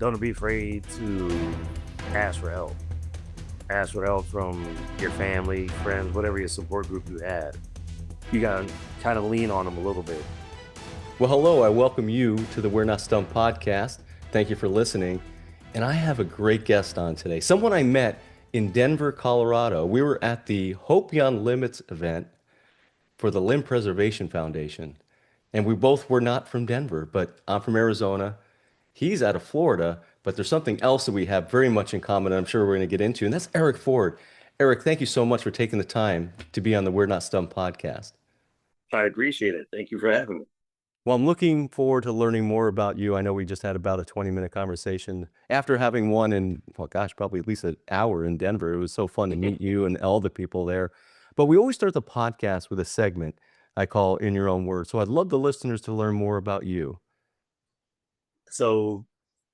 don't be afraid to ask for help. Ask for help from your family, friends, whatever your support group you had. You gotta kind of lean on them a little bit. Well, hello, I welcome you to the We're Not Stumped podcast. Thank you for listening. And I have a great guest on today, someone I met in Denver, Colorado. We were at the Hope Beyond Limits event for the Limb Preservation Foundation. And we both were not from Denver, but I'm from Arizona. He's out of Florida, but there's something else that we have very much in common, and I'm sure we're going to get into, and that's Eric Ford. Eric, thank you so much for taking the time to be on the We're Not Stumped podcast. I appreciate it. Thank you for having me. Well, I'm looking forward to learning more about you. I know we just had about a 20-minute conversation after having one in, well, gosh, probably at least an hour in Denver. It was so fun to meet you and all the people there. But we always start the podcast with a segment I call In Your Own Words. So I'd love the listeners to learn more about you. So,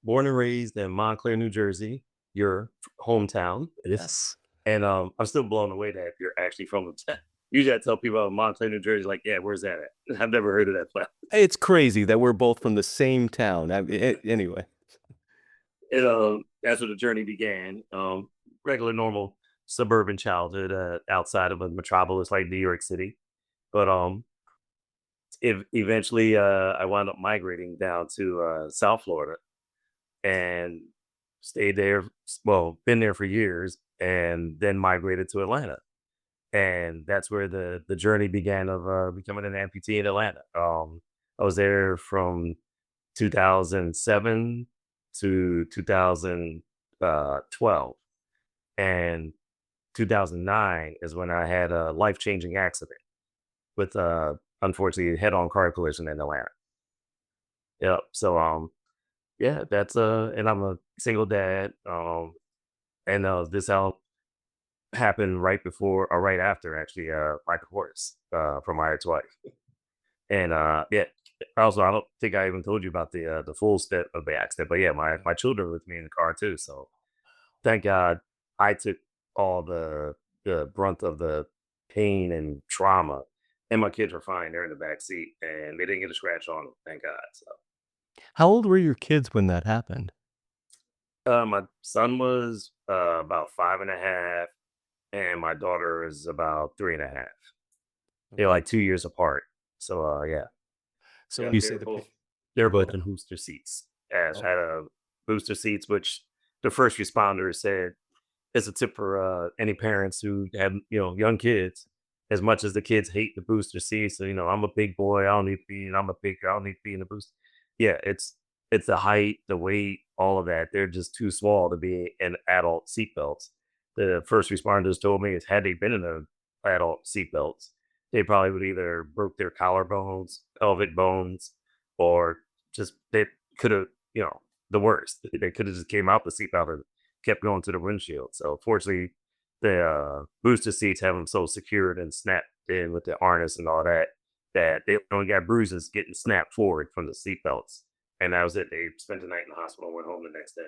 born and raised in Montclair, New Jersey, your hometown. Yes. And I'm still blown away that you're actually from the town. Usually I tell people Montclair, New Jersey, like, yeah, where's that at? I've never heard of that place. It's crazy that we're both from the same town. Anyway. And that's where the journey began. Regular, normal suburban childhood outside of a metropolis like New York City. But eventually I wound up migrating down to South Florida and stayed there. Well, been there for years, and then migrated to Atlanta. And that's where the journey began of becoming an amputee in Atlanta. I was there from 2007 to 2012, and 2009 is when I had a life-changing accident with unfortunately a head-on car collision in Atlanta. Yep. So yeah, that's and I'm a single dad. And this all happened right before or right after actually my divorce from my ex-wife. And yeah, also I don't think I even told you about the full step of the accident, but yeah, my children were with me in the car too. So thank God I took all the brunt of the pain and trauma, and my kids were fine. They're in the back seat, and they didn't get a scratch on them. Thank God. So How old were your kids when that happened? my son was about 5.5, and my daughter is about 3.5. They're like 2 years apart. So yeah. So Yeah, when you say the they're go ahead. both in booster seats. Ash Oh. had a booster seats, which the first responders said it's a tip for any parents who have young kids. As much as the kids hate the booster seats, so I'm a big boy, I don't need to be, and I'm a big girl, I don't need to be in the booster. Yeah, it's the height, the weight, all of that. They're just too small to be in adult seatbelts. The first responders told me is had they been in the adult seatbelts, they probably would either broke their collarbones, pelvic bones, or just they could have, the worst. They could have just came out the seatbelt and kept going to the windshield. So fortunately, the booster seats have them so secured and snapped in with the harness and all that that they only got bruises getting snapped forward from the seatbelts. And that was it. They spent the night in the hospital and went home the next day.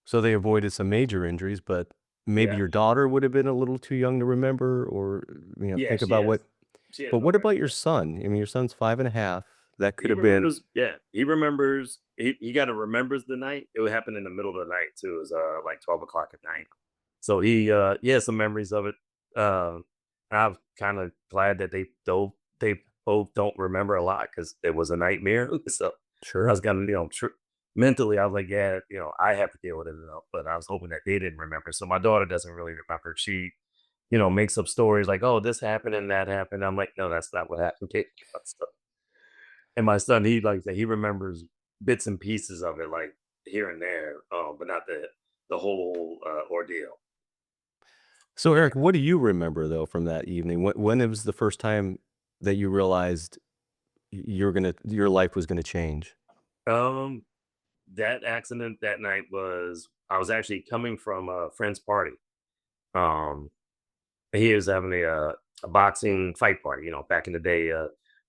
So they avoided some major injuries, but maybe Yeah. your daughter would have been a little too young to remember or, Yeah, think about what. she has But no what about your recollection. son? I mean, your son's 5.5. That could He have been. remembers, yeah, he remembers. He kind of remembers the night. It would happen in the middle of the night too. It was like 12 o'clock at night. So he has some memories of it. Uh, I'm kind of glad that they both don't remember a lot because it was a nightmare. So I Sure. was kind of mentally I was like, yeah, I have to deal with it, but I was hoping that they didn't remember. So my daughter doesn't really remember. She makes up stories like, oh, this happened and that happened. I'm like, no, that's not what happened. So, and my son, he like that he remembers bits and pieces of it, like here and there, but not the whole ordeal. So, Eric, what do you remember though from that evening? When it was the first time that you realized your life was gonna change? Um, that accident that night was I was actually coming from a friend's party. Um, he was having a boxing fight party. Back in the day,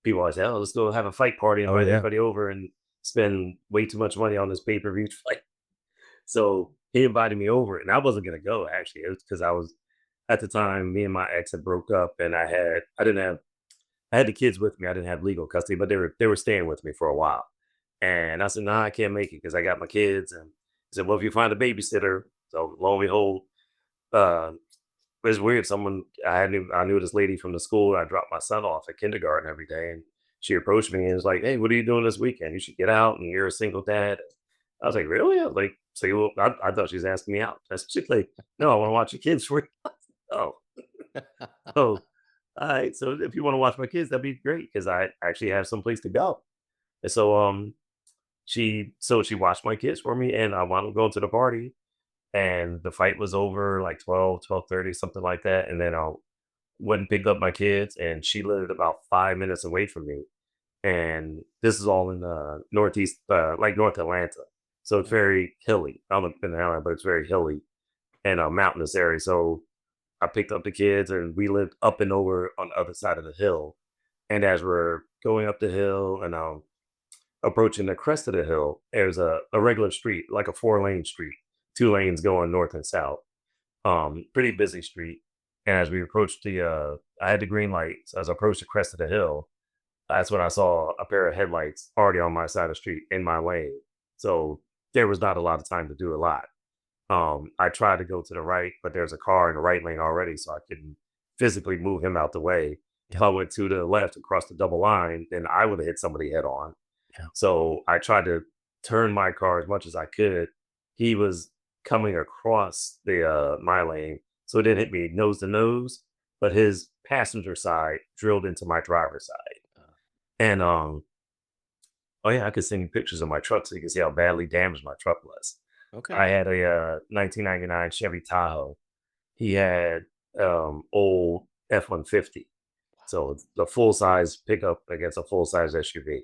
people always say, "Oh, let's go have a fight party, Oh invite yeah. everybody over, and spend way too much money on this pay-per-view fight." So he invited me over, and I wasn't gonna go actually. It was because I was at the time me and my ex had broke up, and I had the kids with me. I didn't have legal custody, but they were staying with me for a while. And I said, "Nah, I can't make it because I got my kids." And he said, "Well, if you find a babysitter." So lo and behold, uh, it's weird. I knew this lady from the school. I dropped my son off at kindergarten every day, and she approached me and was like, "Hey, what are you doing this weekend? You should get out, and you're a single dad." I was like, "Really?" I was like, "So I thought she was asking me out." She's like, "No, I want to watch your kids for you." Oh, oh, all right. So if you want to watch my kids, that'd be great because I actually have some place to go. And so she watched my kids for me, and I wound up going to the party, and the fight was over like 12:30, something like that. And then I went and picked up my kids, and she lived about 5 minutes away from me. And this is all in northeast, like North Atlanta. So it's Okay. very hilly. I haven't been to Atlanta, but it's very hilly and a mountainous area. So I picked up the kids, and we lived up and over on the other side of the hill. And as we're going up the hill and approaching the crest of the hill, there's a regular street, like a 4-lane street, 2 lanes going north and south. Pretty busy street. And as we approached I had the green light. So as I approached the crest of the hill, that's when I saw a pair of headlights already on my side of the street in my lane. So there was not a lot of time to do a lot. I tried to go to the right, but there's a car in the right lane already, so I couldn't physically move him out the way. If Yep. I went to the left across the double line, then I would have hit somebody head on. Yeah. So I tried to turn my car as much as I could. He was coming across the my lane, so it didn't hit me nose to nose, but his passenger side drilled into my driver's side. Uh, And oh yeah, I could send you pictures of my truck so you can see how badly damaged my truck was. okay. I had a 1999 Chevy Tahoe. He had old F-150, so it's the full size pickup against a full size SUV.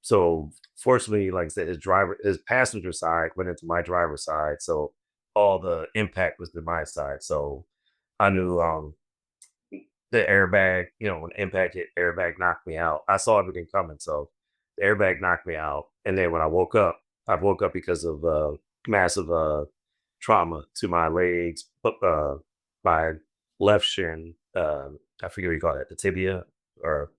So fortunately, like I said, his passenger side went into my driver's side, so all the impact was to my side. So I knew the airbag, when the impact hit, airbag knocked me out. I saw everything coming, so the airbag knocked me out. And then when I woke up because of massive trauma to my legs, my left shin. I forget what you call it, the tibia or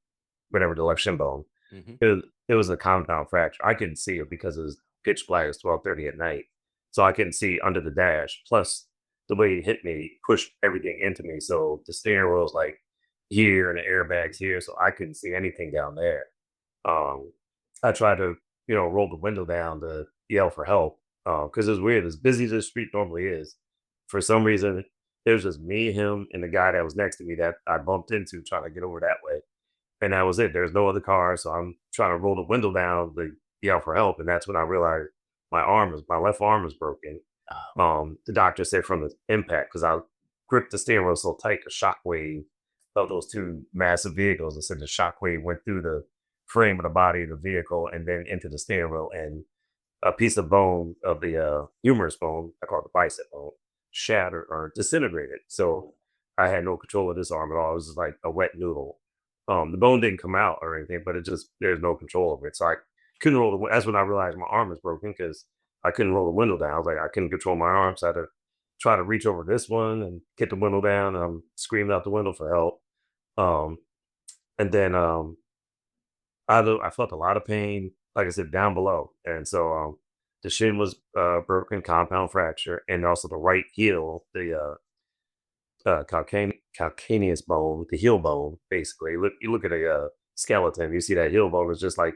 whatever, the left shin bone. Hmm. It was a compound fracture. I couldn't see it because it was pitch black. It's 12:30 at night, so I couldn't see under the dash. Plus, the way it hit me pushed everything into me. So the steering wheel was like here, and the airbags here, so I couldn't see anything down there. Um, I tried to, roll the window down to yell for help because it was weird. As busy as the street normally is, for some reason, it was just me, him, and the guy that was next to me that I bumped into trying to get over that way. And that was it. There's no other car, so I'm trying to roll the window down to yell for help, and that's when I realized my left arm is broken. Oh, The doctor said from the impact because I gripped the steering wheel so tight, the shockwave of those two massive vehicles. It said the shockwave went through the frame of the body of the vehicle and then into the steering wheel, and a piece of bone of the humerus bone, I call it the bicep bone, shattered or disintegrated. So I had no control of this arm at all. It was just like a wet noodle. The bone didn't come out or anything, but there's no control over it. So I couldn't roll that's when I realized my arm was broken because I couldn't roll the window down. I was like, I couldn't control my arm. So I had to try to reach over this one and get the window down. And I'm screaming out the window for help. Um, and then I felt a lot of pain, like I said, down below, and so the shin was broken, compound fracture, and also the right heel, the calcaneus bone, the heel bone, basically. You look at a skeleton, you see that heel bone is just like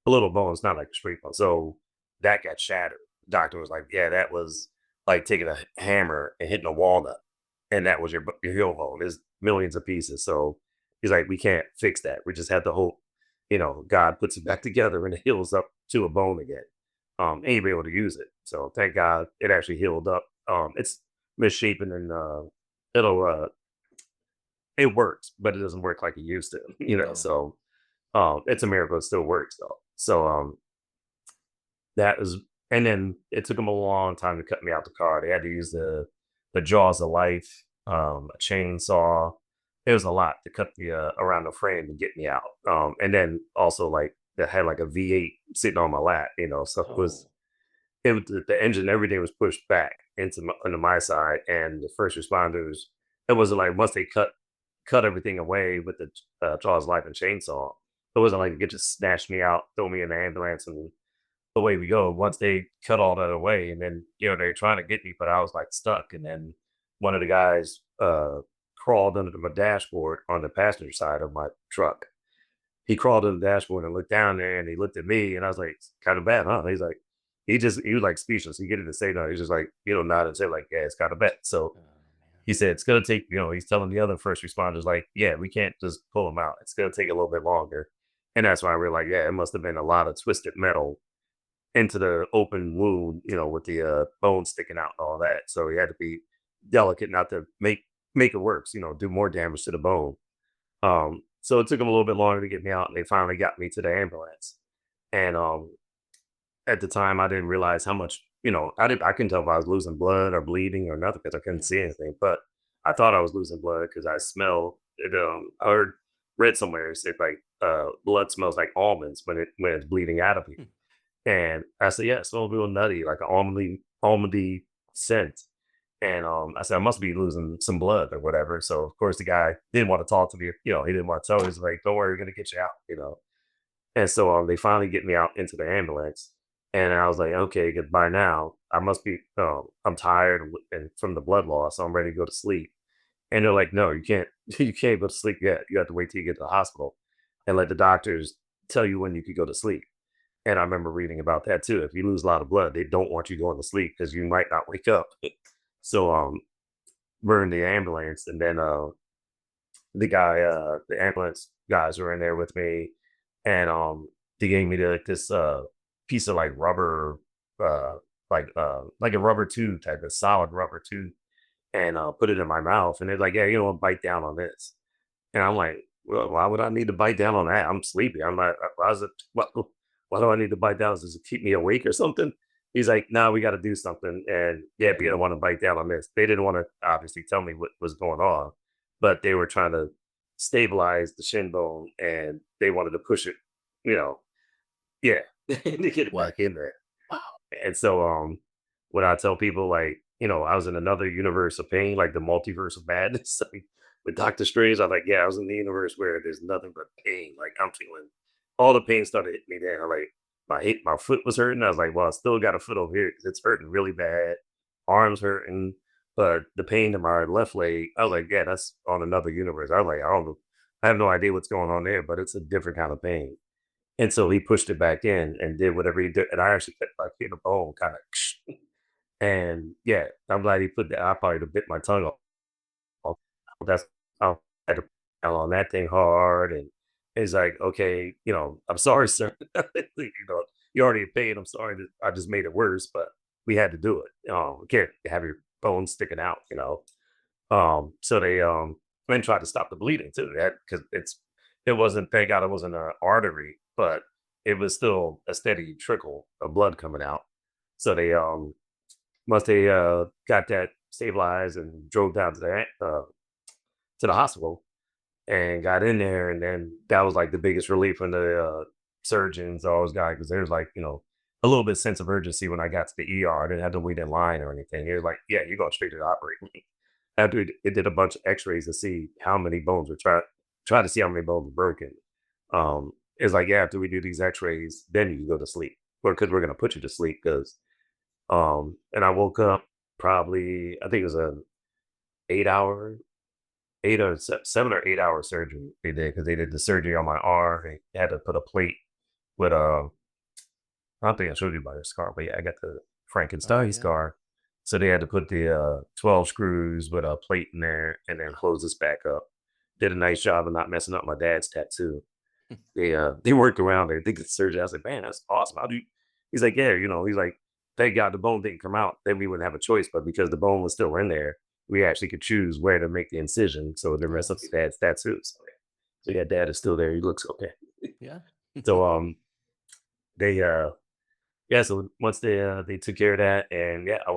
a little bone. It's not like a straight bone. So that got shattered. The doctor was like, "Yeah, that was like taking a hammer and hitting a walnut, and that was your heel bone. There's millions of pieces." So he's like, "We can't fix that. We just have to hope, God puts it back together and it heals up to a bone again, and you'll be able to use it." So thank God it actually healed up. It's misshapen and it'll it works, but it doesn't work like it used to, yeah. So it's a miracle it still works though. So that is and then it took them a long time to cut me out the car. They had to use the jaws of life, a chainsaw. It was a lot to cut the around the frame to get me out. And then also like that had like a V8 sitting on my lap, so Oh, it was the engine, everything was pushed back into my side, and the first responders, it wasn't like once they cut everything away with the jaws life and chainsaw. It wasn't like it just snatched me out, throw me in the ambulance, and away we go. Once they cut all that away, and then they're trying to get me, but I was like stuck. And then one of the guys crawled under my dashboard on the passenger side of my truck. He crawled under the dashboard and looked down there, and he looked at me, and I was like, "Kind of bad, huh?" He's like, he was like speechless. He didn't say no. He's just like nod and say like, "Yeah, it's kind of bad." So Oh, man. he said it's gonna take. He's telling the other first responders like, "Yeah, we can't just pull him out. It's gonna take a little bit longer." And that's why we're like, "Yeah, it must have been a lot of twisted metal into the open wound, with the bone sticking out and all that." So he had to be delicate not to make it worse, do more damage to the bone. So it took them a little bit longer to get me out, and they finally got me to the ambulance. And at the time, I didn't realize how much, I couldn't tell if I was losing blood or bleeding or nothing because I couldn't Yeah. see anything. But I thought I was losing blood because I smelled it. I read somewhere it said like blood smells like almonds when it's bleeding out of you. Hmm. And I said, "Yeah, it smells real nutty, like an almondy scent." And I said, "I must be losing some blood or whatever." So of course the guy didn't want to talk to me. He didn't want to tell me. He's like, "Don't worry, we're gonna get you out." And so they finally get me out into the ambulance, and I was like, "Okay, goodbye now. I must be. I'm tired and from the blood loss, so I'm ready to go to sleep." And they're like, "No, you can't. You can't go to sleep yet. You have to wait till you get to the hospital and let the doctors tell you when you could go to sleep." And I remember reading about that too. If you lose a lot of blood, they don't want you going to sleep because you might not wake up. So we're in the ambulance, and then the ambulance guys were in there with me, and they gave me this piece of like rubber, uh, like a rubber tube type of solid rubber tube, and put it in my mouth, and they're like, "Yeah, bite down on this." And I'm like, "Well, why would I need to bite down on that? I'm sleepy." I'm like, "Why is it? Why do I need to bite down? Does it keep me awake or something?" He's like, "No, we got to do something." And yeah, we don't want to bite down on this. They didn't want to obviously tell me what was going on, but they were trying to stabilize the shin bone, and they wanted to push it, you know, yeah, to get it What? back in there. Wow. And so, when I tell people like, I was in another universe of pain, like the multiverse of madness, like with Doctor Strange, I'm like, yeah, I was in the universe where there's nothing but pain. Like I'm feeling all the pain started hitting me there. Like my foot was hurting. I was like, well, I still got a foot over here because it's hurting really bad. Arms hurting, but the pain in my left leg, I was like, yeah, that's on another universe. I was like, I don't know, I have no idea what's going on there, but it's a different kind of pain. And so he pushed it back in and did whatever he did. And I actually felt like hit a bone kind of and yeah, I'm glad he put that. I probably would've bit my tongue off. That's I had to pound on that thing hard, and it's like, okay, I'm sorry, sir. You already paid. I'm sorry that I just made it worse, but we had to do it. We can't have your bones sticking out. So they then tried to stop the bleeding too. That because it wasn't, thank God it wasn't an artery, but it was still a steady trickle of blood coming out. So they once they got that stabilized and drove down to the hospital and got in there, and then that was like the biggest relief from the surgeons, all those guys, because there's like a little bit sense of urgency when I got to the ER. I didn't have to wait in line or anything. They were like, "Yeah, you're going straight to the operating room." After it did a bunch of X-rays to see how many bones were try to see how many bones were broken. It's like, yeah, after we do these X-rays, then you can go to sleep, or because we're gonna put you to sleep because and I woke up probably, I think it was a 8 hour, 7 or 8 hour surgery they did because they did the surgery on my arm. They had to put a plate with I don't think I showed you about the scar, but yeah, I got the Oh, Frankenstein yeah. scar. So they had to put the 12 screws with a plate in there and then close this back up. Did a nice job of not messing up my dad's tattoo. They worked around it. I think the surgeon, I was like, "Man, that's awesome. How do you?" He's like, "Yeah, he's like, thank God the bone didn't come out. Then we wouldn't have a choice. But because the bone was still in there, we actually could choose where to make the incision so it didn't mess up Nice. your dad's tattoo." So yeah, dad is still there. He looks okay. Yeah. So they yeah, so once they took care of that, and yeah, I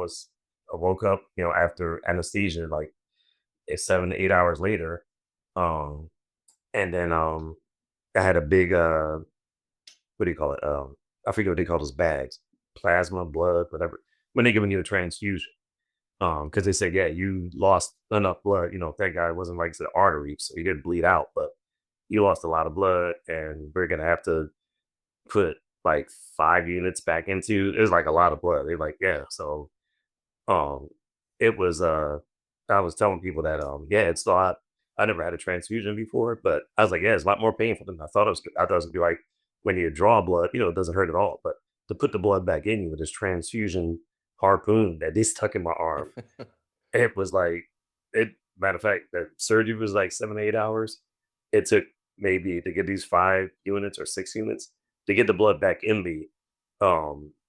woke up, after anesthesia, like 7 to 8 hours later. Um and then I had a big what do you call it? I forget what they call those bags, plasma, blood, whatever. When they giving you a transfusion, because they said, yeah, you lost enough blood. Thank God it wasn't like the artery, so you didn't bleed out, but you lost a lot of blood, and we're gonna have to put like 5 units back into. It was like a lot of blood. They're like, yeah. So um, it was I was telling people that yeah, it's a lot. I never had a transfusion before, but I was like, yeah, it's a lot more painful than I thought it was. I thought it was gonna be like when you draw blood, it doesn't hurt at all. But to put the blood back in you with this transfusion harpoon that they stuck in my arm, it was like it. Matter of fact, the surgery was like 7 to 8 hours. It took maybe to get these 5 units or 6 units to get the blood back in me.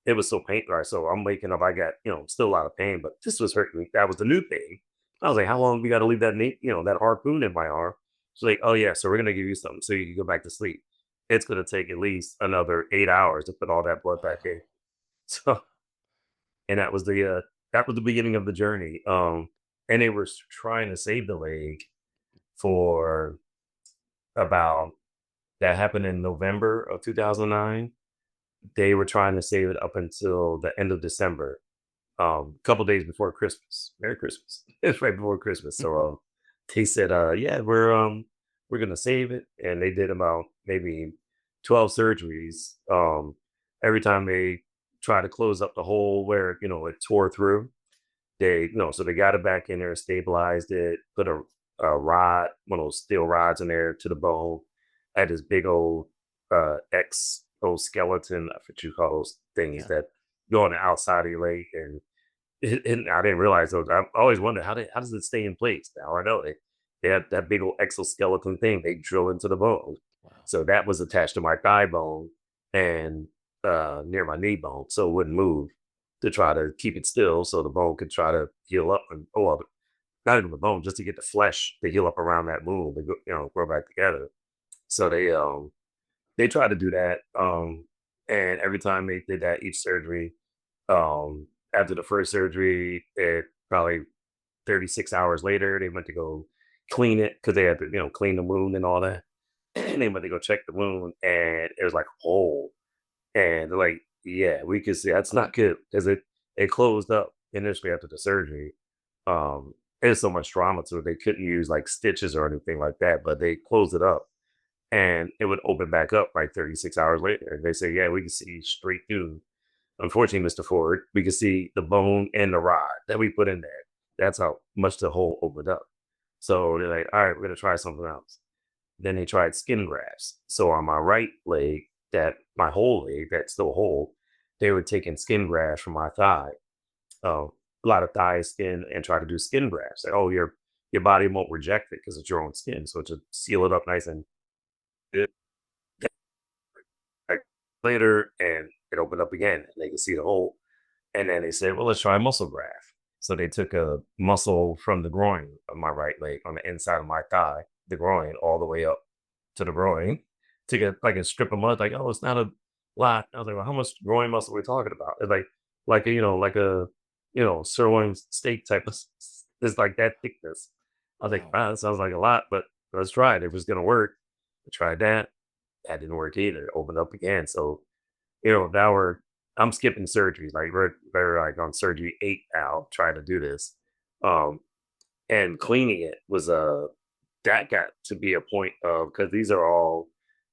It was so painful. Right, so I'm waking up. I got still a lot of pain, but this was hurting me. That was the new thing. I was like, how long we got to leave that that harpoon in my arm? She's like, oh yeah, so we're gonna give you something so you can go back to sleep. It's gonna take at least another 8 hours to put all that blood back in. Wow. So and that was the beginning of the journey. And they were trying to save the leg for about that happened in November of 2009. They were trying to save it up until the end of December, a couple days before Christmas. Merry Christmas! It's right before Christmas, so they said, "Yeah, we're gonna save it," and they did about maybe 12 surgeries. Every time they try to close up the hole where it tore through, they no, so they got it back in there, stabilized it, put a rod, one of those steel rods in there to the bone. I had this big old exoskeleton, I forget you call those things Yeah. that go on the outside of your leg, and I didn't realize those. I always wondered how does it stay in place? Now I know they had that big old exoskeleton thing they drill into the bone. Wow. So that was attached to my thigh bone and near my knee bone, so it wouldn't move to try to keep it still, so the bone could try to heal up and well, not even the bone, just to get the flesh to heal up around that wound and grow back together. So they tried to do that, and every time they did that, each surgery, after the first surgery, it probably 36 hours later, they went to go clean it because they had to, clean the wound and all that. And they went to go check the wound, and it was like a hole. And they're like, yeah, we could see that's not good because it closed up initially after the surgery. There's so much trauma to it. They couldn't use like stitches or anything like that, but they closed it up and it would open back up like 36 hours later. And they say, yeah, we can see straight through. Unfortunately, Mr. Ford, we can see the bone and the rod that we put in there. That's how much the hole opened up. So they're like, all right, we're gonna try something else. Then they tried skin grafts. So on my right leg, that my whole leg that's still whole, they were taking skin grafts from my thigh, a lot of thigh skin, and try to do skin grafts. Like, oh, your body won't reject it because it's your own skin, so to seal it up nice and good. Like, later, and it opened up again, and they could see the hole. And then they said, well, let's try muscle graft. So they took a muscle from the groin of my right leg on the inside of my thigh, the groin, all the way up to the groin to get like a strip of mud. Like, oh, it's not a lot. I was like, well, how much groin muscle are we talking about? It's like a, like a, sirloin steak type of, it's like that thickness. I was like, Wow. wow, that sounds like a lot, but let's try it. If it's going to work, I tried that. That didn't work either. It opened up again. So, now I'm skipping surgeries. Like we're like on surgery 8 now, trying to do this. Um, and cleaning it was that got to be a point of because these are all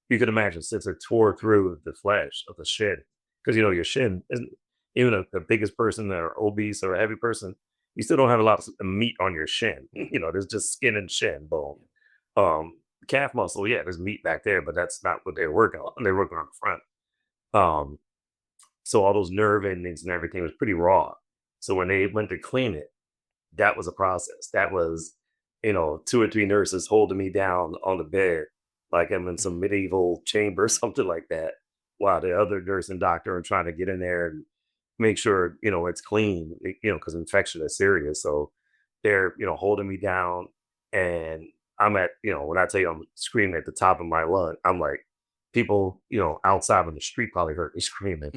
you could imagine since it tore through the flesh of the shin. Because your shin isn't even the biggest person or obese or a heavy person, you still don't have a lot of meat on your shin. There's just skin and shin bone. Um, calf muscle, yeah, there's meat back there, but that's not what they're working on. They're working on the front. Um, so all those nerve endings and everything was pretty raw. So when they went to clean it, that was a process. That was, 2 or 3 nurses holding me down on the bed, like I'm in some medieval chamber, something like that, while the other nurse and doctor are trying to get in there and make sure, it's clean, because infection is serious. So they're, holding me down and I'm at, when I tell you I'm screaming at the top of my lung, I'm like, people, outside on the street probably heard me screaming.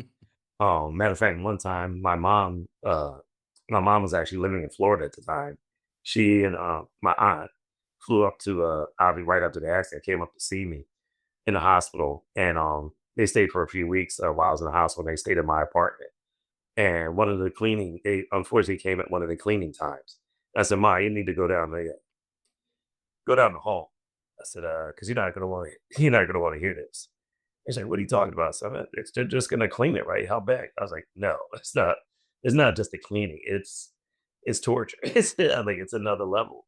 Matter of fact, one time my mom was actually living in Florida at the time. She and my aunt flew up to Avi right after the accident, came up to see me in the hospital, and they stayed for a few weeks while I was in the hospital. They stayed in my apartment, and they unfortunately came at one of the cleaning times. I said, "Ma, you need to go down the hall." I said, because you're not gonna want to hear this. He's like, what are you talking about? So they're just gonna clean it, right? How bad? I was like, no, it's not. It's not just the cleaning. It's torture. I think it's another level.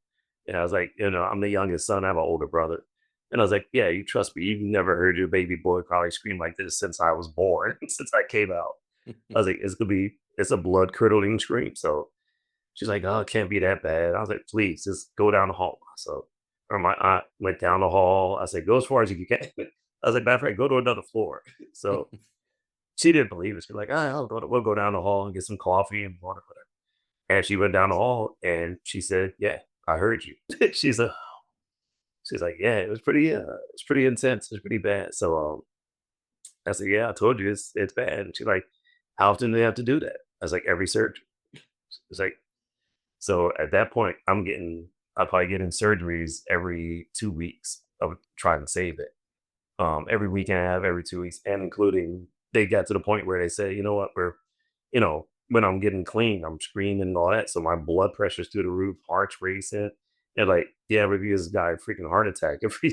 And I was like, I'm the youngest son. I have an older brother. And I was like, yeah, you trust me. You've never heard your baby boy probably scream like this since I was born, since I came out. I was like, it's a blood curdling scream. So she's like, oh, it can't be that bad. I was like, please, just go down the hall. So, or my aunt went down the hall. I said, go as far as you can. I was like, matter of fact, go to another floor. So she didn't believe it. She's like, we'll go down the hall and get some coffee and water. Whatever. And she went down the hall and she said, yeah, I heard you. she's like, she's like, yeah, it's pretty intense. It's pretty bad. So I said, yeah, I told you it's bad. And she's like, how often do they have to do that? I was like, every surgery. It's like, so at that point, I'm probably getting surgeries every 2 weeks of trying to save it. Every week and a half, every 2 weeks, and including they got to the point where they say, you know what, when I'm getting clean, I'm screaming and all that. So my blood pressure's through the roof, heart's racing. And like, yeah, we give this guy a freaking heart attack if we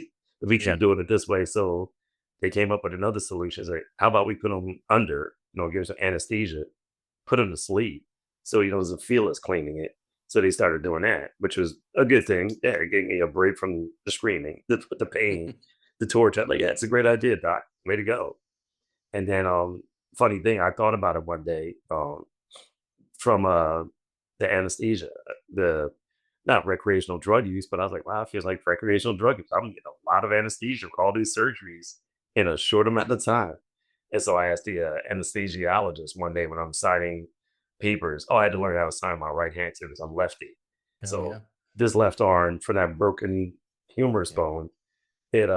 keep Yeah. doing it this way. So they came up with another solution. It's like, how about we put him under, give some anesthesia, put him to sleep. So he doesn't feel us cleaning it. So they started doing that, which was a good thing. Yeah, getting me a break from the screaming, the pain, the torture. I'm like, yeah, it's a great idea, Doc. Way to go. And then funny thing, I thought about it one day, from the anesthesia, the not recreational drug use, but I was like, wow, it feels like recreational drug use. I'm getting a lot of anesthesia for all these surgeries in a short amount of time. And so I asked the anesthesiologist one day when I'm signing papers. Oh, I had to learn how to sign my right hand too because I'm lefty. Oh So yeah. this left arm for that broken humerus Yeah. bone, it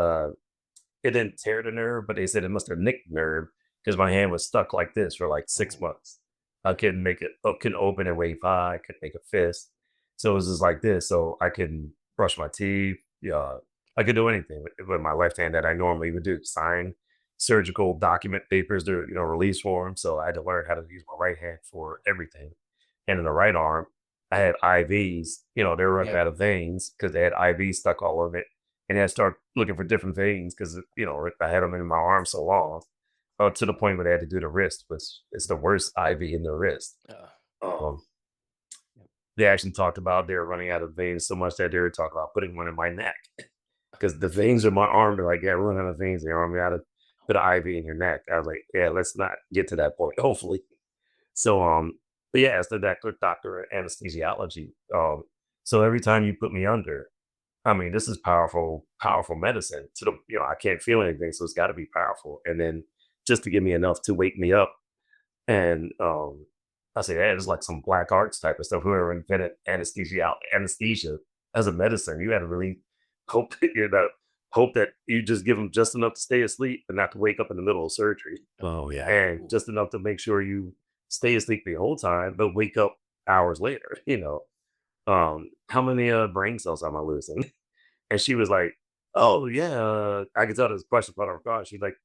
it didn't tear the nerve, but they said it must have nicked the nerve because my hand was stuck like this for like six Oh. months. I couldn't make it, couldn't open and wave high, couldn't make a fist. So it was just like this. So I couldn't brush my teeth. Yeah, I could do anything with my left hand that I normally would do, sign surgical document papers to, release forms. So I had to learn how to use my right hand for everything. And in the right arm, I had IVs, they were up Yeah. out of veins because they had IVs stuck all over it and I start looking for different things because I had them in my arm so long, to the point where they had to do the wrist, which is the worst IV in the wrist. Uh, Um, yep. they actually talked about they were running out of veins so much that they were talking about putting one in my neck because the veins in my arm. They're like, yeah, we're running out of veins in your arm. We got to put an IV in your neck. I was like, yeah, let's not get to that point. Hopefully. So but yeah, it's the doctor of anesthesiology. So every time you put me under, I mean, this is powerful, powerful medicine to the, I can't feel anything, so it's got to be powerful. And then just to give me enough to wake me up. And I say, hey, it's like some black arts type of stuff. Whoever invented anesthesia as a medicine, you had to really hope that hope that you just give them just enough to stay asleep and not to wake up in the middle of surgery, Oh yeah. and Ooh. just enough to make sure you stay asleep the whole time, but wake up hours later. How many brain cells am I losing? And she was like, "Oh, yeah, I can tell this question part of her car." She's like,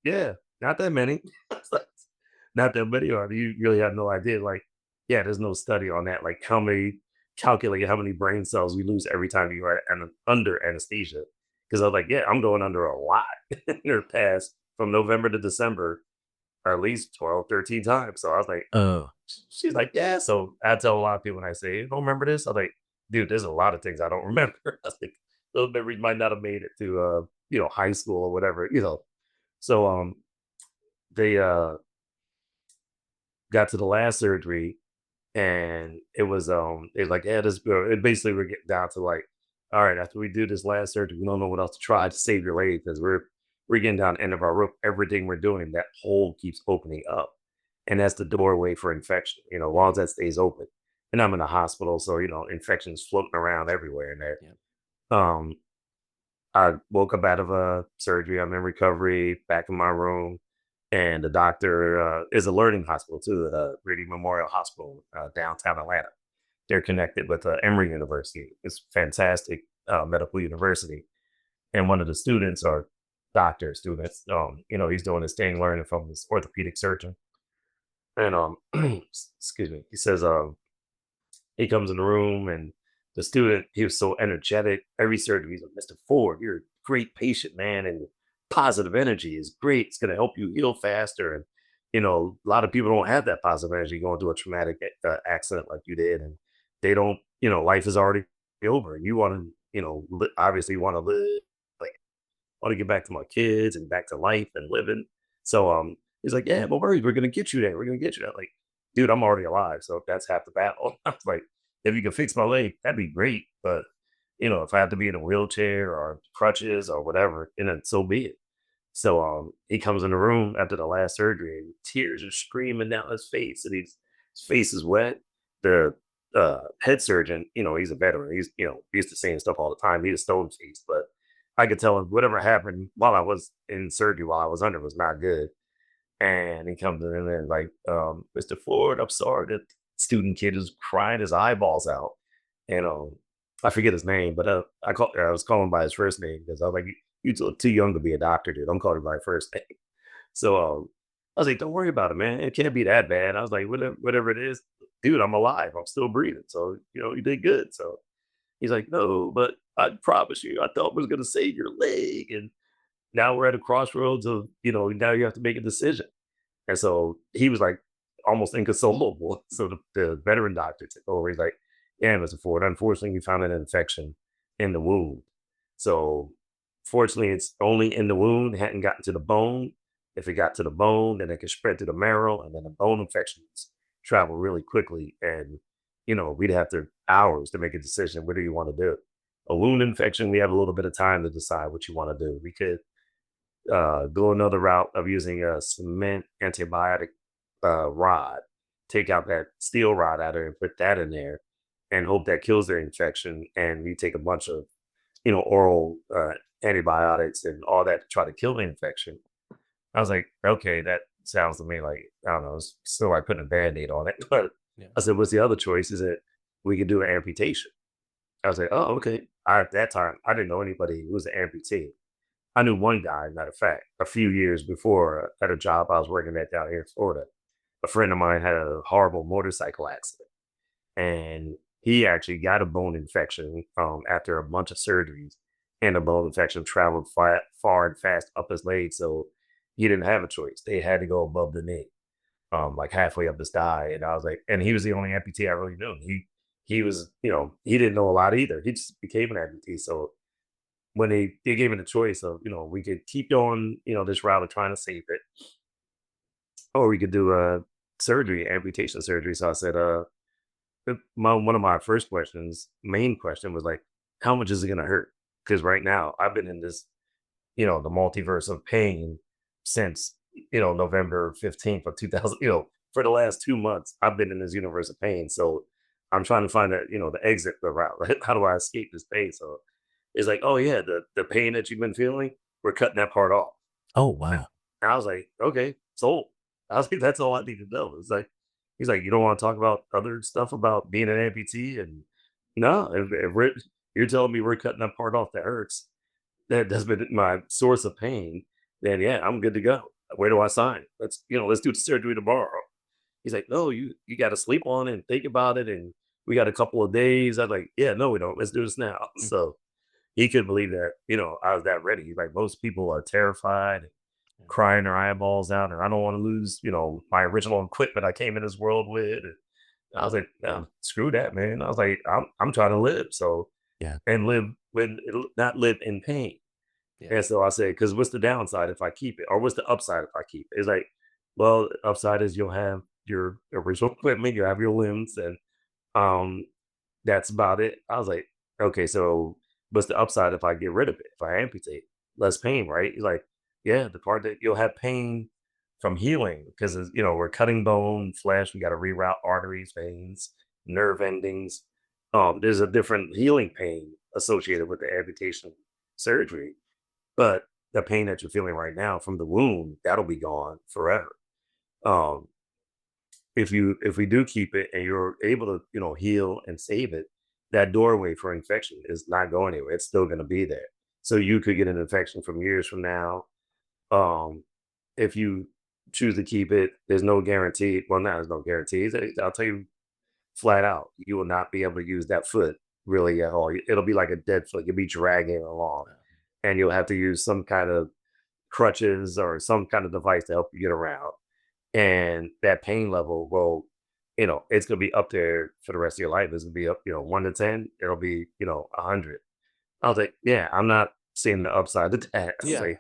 yeah, not that many." I was like, not that many, or you really have no idea, like, yeah, there's no study on that, like, calculate how many brain cells we lose every time you are under anesthesia. Because I was like, "Yeah, I'm going under a lot in the past from November to December, or at least 12, 13 times." So I was like, Oh. she's like, "Yeah." So I tell a lot of people when I say, "You don't remember this?" I'm like, "Dude, there's a lot of things I don't remember." I was like, those memories might not have made it to high school or whatever. So they got to the last surgery and it was it's like, yeah, this it basically we're getting down to like, all right, after we do this last surgery, we don't know what else to try to save your leg because we're getting down the end of our rope. Everything we're doing, that hole keeps opening up. And that's the doorway for infection, as long as that stays open. And I'm in a hospital, so infections floating around everywhere in there. Yeah. Um, I woke up out of a surgery. I'm in recovery, back in my room, and the doctor is a learning hospital too, Reading Memorial Hospital, downtown Atlanta. They're connected with Emory University. It's fantastic medical university, and one of the students are doctor students. He's doing his thing, learning from this orthopedic surgeon, and excuse me, he says he comes in the room and the student, he was so energetic. Every surgery, he's like, Mr. Ford, you're a great patient, man. And positive energy is great. It's going to help you heal faster. And, a lot of people don't have that positive energy going through a traumatic accident like you did. And they don't, life is already over. And you want to, obviously you want to live. Like, want to get back to my kids and back to life and living. So he's like, yeah, no worries, we're gonna get you there. We're gonna get you there. Like, dude, I'm already alive, so that's half the battle. I was like, if you can fix my leg, that'd be great. But if I have to be in a wheelchair or crutches or whatever, then so be it. So he comes in the room after the last surgery and tears are streaming down his face, and his face is wet. The head surgeon, he's a veteran. He's used to saying stuff all the time. He's a stone face, but I could tell him whatever happened while I was in surgery, while I was under, was not good. And he comes in and like, Mr. Ford, I'm sorry. That student kid is crying his eyeballs out. And I forget his name, but I was calling him by his first name because I was like, you too young to be a doctor, dude. I'm calling him by his first name. So I was like, don't worry about it, man. It can't be that bad. I was like, whatever it is, dude, I'm alive. I'm still breathing. So, you did good. So he's like, no, but I promise you, I thought I was going to save your leg. And now we're at a crossroads of, now you have to make a decision. And so he was like almost inconsolable. So the veteran doctor took over. He's like, yeah, Mr. Ford, unfortunately, we found an infection in the wound. So fortunately, it's only in the wound, it hadn't gotten to the bone. If it got to the bone, then it could spread to the marrow, and then the bone infections travel really quickly. And, we'd have to hours to make a decision. What do you want to do? A wound infection, we have a little bit of time to decide what you want to do. We could go another route of using a cement antibiotic rod, take out that steel rod out of it and put that in there and hope that kills the infection. And we take a bunch of, oral antibiotics and all that to try to kill the infection. I was like, okay, that sounds to me like, I don't know, it's still like putting a band aid on it. But Yeah. I said, what's the other choice? Is that we could do an amputation. I was like, oh, okay. At that time, I didn't know anybody who was an amputee. I knew one guy, matter of fact, a few years before at a job I was working at down here in Florida. A friend of mine had a horrible motorcycle accident, and he actually got a bone infection after a bunch of surgeries, and the bone infection traveled far and fast up his leg, so he didn't have a choice. They had to go above the knee, like halfway up his thigh, and I was like, and he was the only amputee I really knew. He was, he didn't know a lot either. He just became an amputee, so when they gave me the choice of, we could keep going, this route of trying to save it, or we could do a surgery, amputation surgery. So I said, one of my first questions, main question was like, how much is it gonna hurt? Because right now I've been in this, the multiverse of pain since, November 15th of 2000, for the last 2 months, I've been in this universe of pain. So I'm trying to find the exit, the route, right? How do I escape this pain? So it's like, oh yeah, the pain that you've been feeling, we're cutting that part off. Oh, And wow. I was like, okay, sold. I was like, that's all I need to know. It's like, he's like, you don't want to talk about other stuff about being an amputee? And no, if you're telling me we're cutting that part off that hurts, that's been my source of pain, then yeah, I'm good to go. Where do I sign? Let's do the surgery tomorrow. He's like, no, you got to sleep on it and think about it. And we got a couple of days. I was like, yeah, no, we don't. Let's do this now. Mm. So he couldn't believe that, I was that ready. He's like, most people are terrified, Yeah. crying their eyeballs out, and I don't want to lose, my original equipment I came in this world with. And I was like, no, screw that, man. I was like, I'm trying to live. So Yeah. and live not live in pain. Yeah. And so I said, because what's the downside if I keep it? Or what's the upside if I keep it? It's like, well, the upside is you'll have your original equipment, you have your limbs, and um that's about it. I was like, okay, so what's the upside if I get rid of it? If I amputate, less pain, right? He's like, yeah, the part that you'll have pain from healing because we're cutting bone, flesh. We got to reroute arteries, veins, nerve endings. There's a different healing pain associated with the amputation surgery, but the pain that you're feeling right now from the wound that'll be gone forever. Um, if we do keep it and you're able to heal and save it, that doorway for infection is not going anywhere. It's still going to be there. So you could get an infection from years from now. um if you choose to keep it, there's no guarantee. Well, now there's no guarantees. I'll tell you flat out, you will not be able to use that foot really at all. It'll be like a dead foot. You'll be dragging along, and you'll have to use some kind of crutches or some kind of device to help you get around. And that pain level will, it's gonna be up there for the rest of your life. It's gonna be up, 1 to 10. It'll be, 100. I was like, yeah, I'm not seeing the upside to that. I was Yeah. like,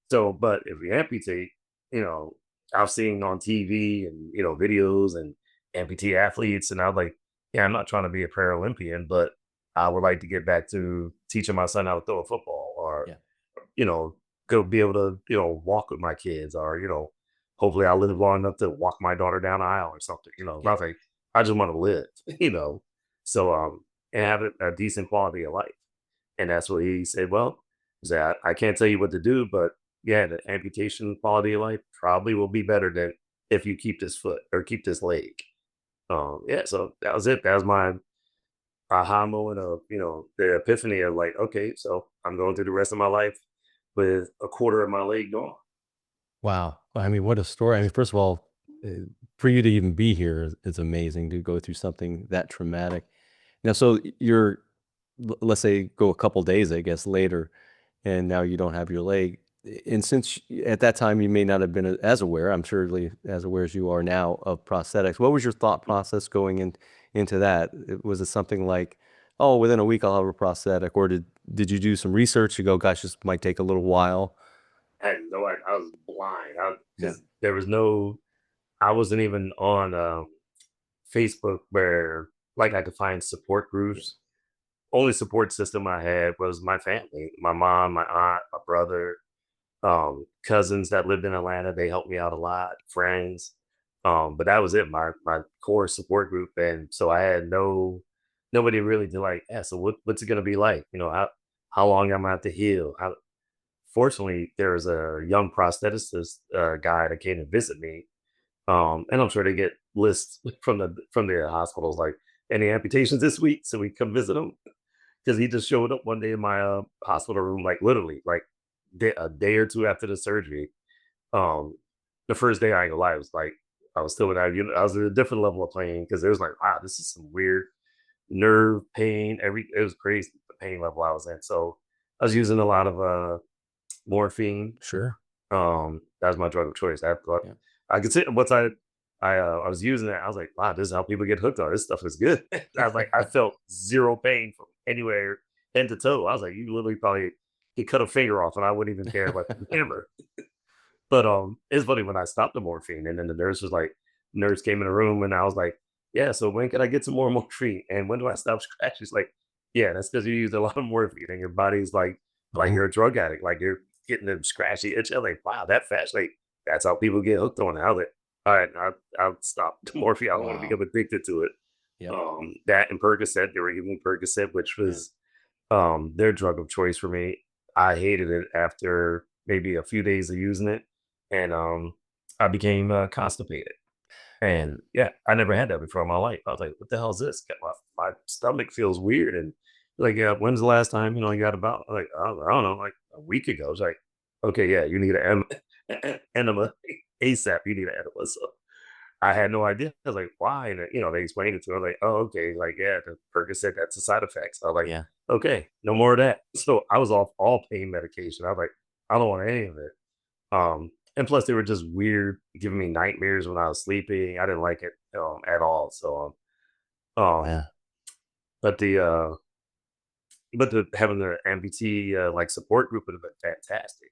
so, but if we amputate, you know, I've seen on TV and videos and amputee athletes, and I'm like, yeah, I'm not trying to be a Paralympian, but I would like to get back to teaching my son how to throw a football, or Yeah. you know, go be able to walk with my kids, or hopefully I'll live long enough to walk my daughter down the aisle or something. Yeah. Nothing. I just want to live, So and have a decent quality of life. And that's what he said. Well, he said, I can't tell you what to do, but yeah, the amputation quality of life probably will be better than if you keep this foot or keep this leg. Yeah, so that was it. That was my aha moment of, the epiphany of like, okay, so I'm going through the rest of my life with a quarter of my leg gone. Wow. I mean, what a story. I mean, first of all, for you to even be here is amazing to go through something that traumatic. Now, so you're, let's say, go a couple days, I guess, later, and now you don't have your leg. And since at that time you may not have been as aware, I'm surely as aware as you are now of prosthetics. What was your thought process going into that? Was it something like, oh, within a week I'll have a prosthetic, or did you do some research to go, gosh, this might take a little while? I had no idea. I was blind Yeah. because there was no, I wasn't even on Facebook where like I could find support Yeah. groups. Only support system I had was my family, my mom, my aunt, my brother, cousins that lived in Atlanta. They helped me out a lot, friends. But that was it, my core support group. And so I had nobody really to like, yeah, so what's it gonna be like? How long am I gonna have to heal? Fortunately, there's a young prosthetist guy that came to visit me. And I'm sure they get lists from the hospitals like any amputations this week, so we come visit him because he just showed up one day in my hospital room, like literally, like a day or two after the surgery. Um, the first day, I ain't gonna lie, it was like I was still in that unit. I was at a different level of pain because it was like, wow, this is some weird nerve pain. It was crazy the pain level I was in. So I was using a lot of morphine. Sure. That was my drug of choice. Yeah. I could say once I was using it, I was like, wow, this is how people get hooked on this stuff is good. I was like, I felt zero pain from anywhere head to toe. I was like, you literally probably could cut a finger off and I wouldn't even care about the hammer. But it's funny when I stopped the morphine and then the nurse came in the room and I was like, yeah, so when can I get some more morphine? And when do I stop scratching? She's like, yeah, that's because you used a lot of morphine and your body's like Oh, you're a drug addict, like you're getting them scratchy itch. I'm like, wow, that fast. Like that's how people get hooked on it. I was like, all right, I'll stop the morphine. I don't want to wow. become addicted to it. Yep. That and Percocet, they were giving me Percocet, which Yeah. was their drug of choice for me. I hated it after maybe a few days of using it, and I became constipated. And yeah, I never had that before in my life. I was like, "What the hell is this? My stomach feels weird." And like, yeah, when's the last time you got about? I'm like, I don't know, like a week ago. It's like, okay, yeah, you need an enema ASAP. You need an enema. So I had no idea. I was like, why? And they explained it to me. I was like, oh, okay. Like, yeah, the Percocet, that's the side effects. I was like, Yeah. okay, no more of that. So I was off all pain medication. I was like, I don't want any of it. And plus they were just weird, giving me nightmares when I was sleeping. I didn't like it at all. So um Yeah. but the having the amputee like support group would have been fantastic.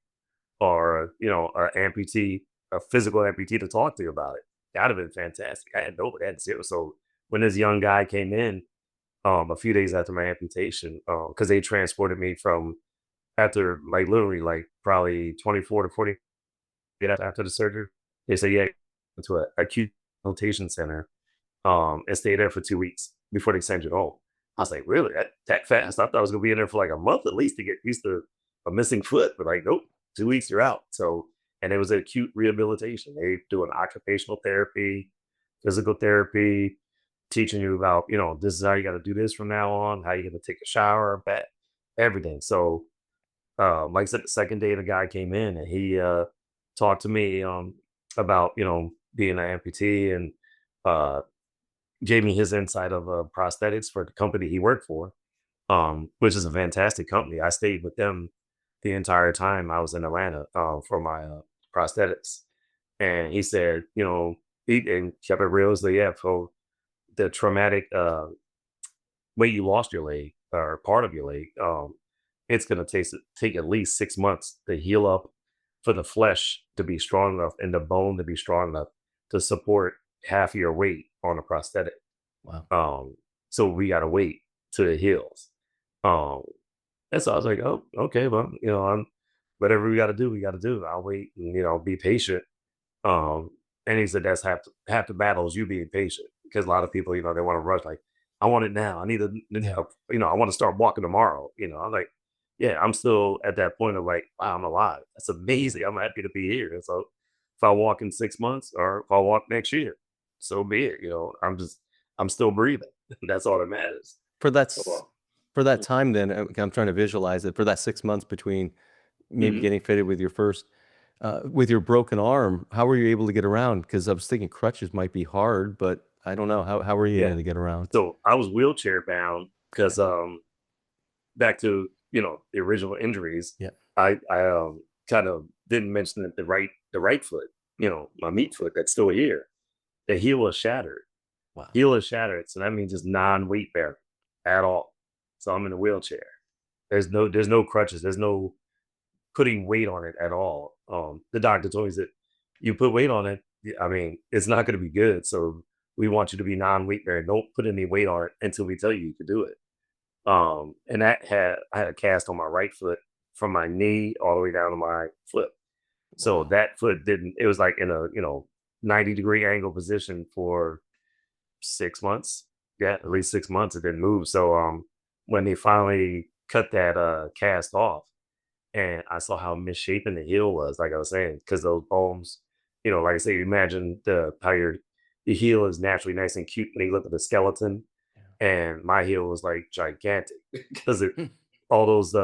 Or an amputee, a physical amputee to talk to about it. That'd have been fantastic. I had nobody, I had zero. So when this young guy came in, a few days after my amputation, because they transported me from after like literally like probably 24 to 40 after the surgery, they said, yeah, to a acute rehabilitation center, and stay there for 2 weeks before they send you home. I was like, really? That fast? I thought I was gonna be in there for like a month at least to get used to a missing foot, but like, nope, 2 weeks you're out. So, and it was acute rehabilitation. They do an occupational therapy, physical therapy, teaching you about, this is how you got to do this from now on, how you got to take a shower, bath, everything. So, like I said, the second day the guy came in and he talked to me about being an amputee and uh gave me his insight of prosthetics for the company he worked for, which is a fantastic company. I stayed with them the entire time I was in Atlanta for my prosthetics. And he said, he and kept it real. So yeah, for the traumatic way you lost your leg or part of your leg, it's gonna take at least 6 months to heal up for the flesh to be strong enough and the bone to be strong enough to support half your weight on a prosthetic. Wow. Um, so we gotta wait till it heals. Um, and so I was like, oh, okay, well, I'm whatever we gotta do, we gotta do. I'll wait and be patient. Um, and he said that's half the battle is you being patient because a lot of people, they want to rush like, I want it now. I need to, I want to start walking tomorrow. I'm like, yeah, I'm still at that point of like, wow, I'm alive. That's amazing. I'm happy to be here. And so if I walk in 6 months or if I walk next year, so be it. I'm still breathing. That's all that matters. For that So, s for that time then, I'm trying to visualize it, for that 6 months between maybe mhm. getting fitted with your first with your broken arm, how were you able to get around? Because I was thinking crutches might be hard, but I don't know. How were you Yeah. able to get around? So I was wheelchair bound because Okay. back to the original injuries, Yeah. I kind of didn't mention that the right foot, my meat foot that's still here, the heel is shattered. Wow. Heel is shattered, so that means it's non-weight bearing at all. So I'm in a wheelchair. There's no crutches. There's no putting weight on it at all. The doctor told me that you put weight on it, I mean, it's not going to be good. So we want you to be non-weight bearing. Don't put any weight on it until we tell you can do it. And I had a cast on my right foot from my knee all the way down to my foot. So Wow. that foot didn't, it was like in a, 90-degree angle position for 6 months. Yeah, at Wow. least 6 months it didn't move. So when they finally cut that cast off and I saw how misshapen the heel was, like I was saying, because those bones, like I say, imagine how your heel is naturally nice and cute when you look at the skeleton and my heel was like gigantic because it Yeah. all those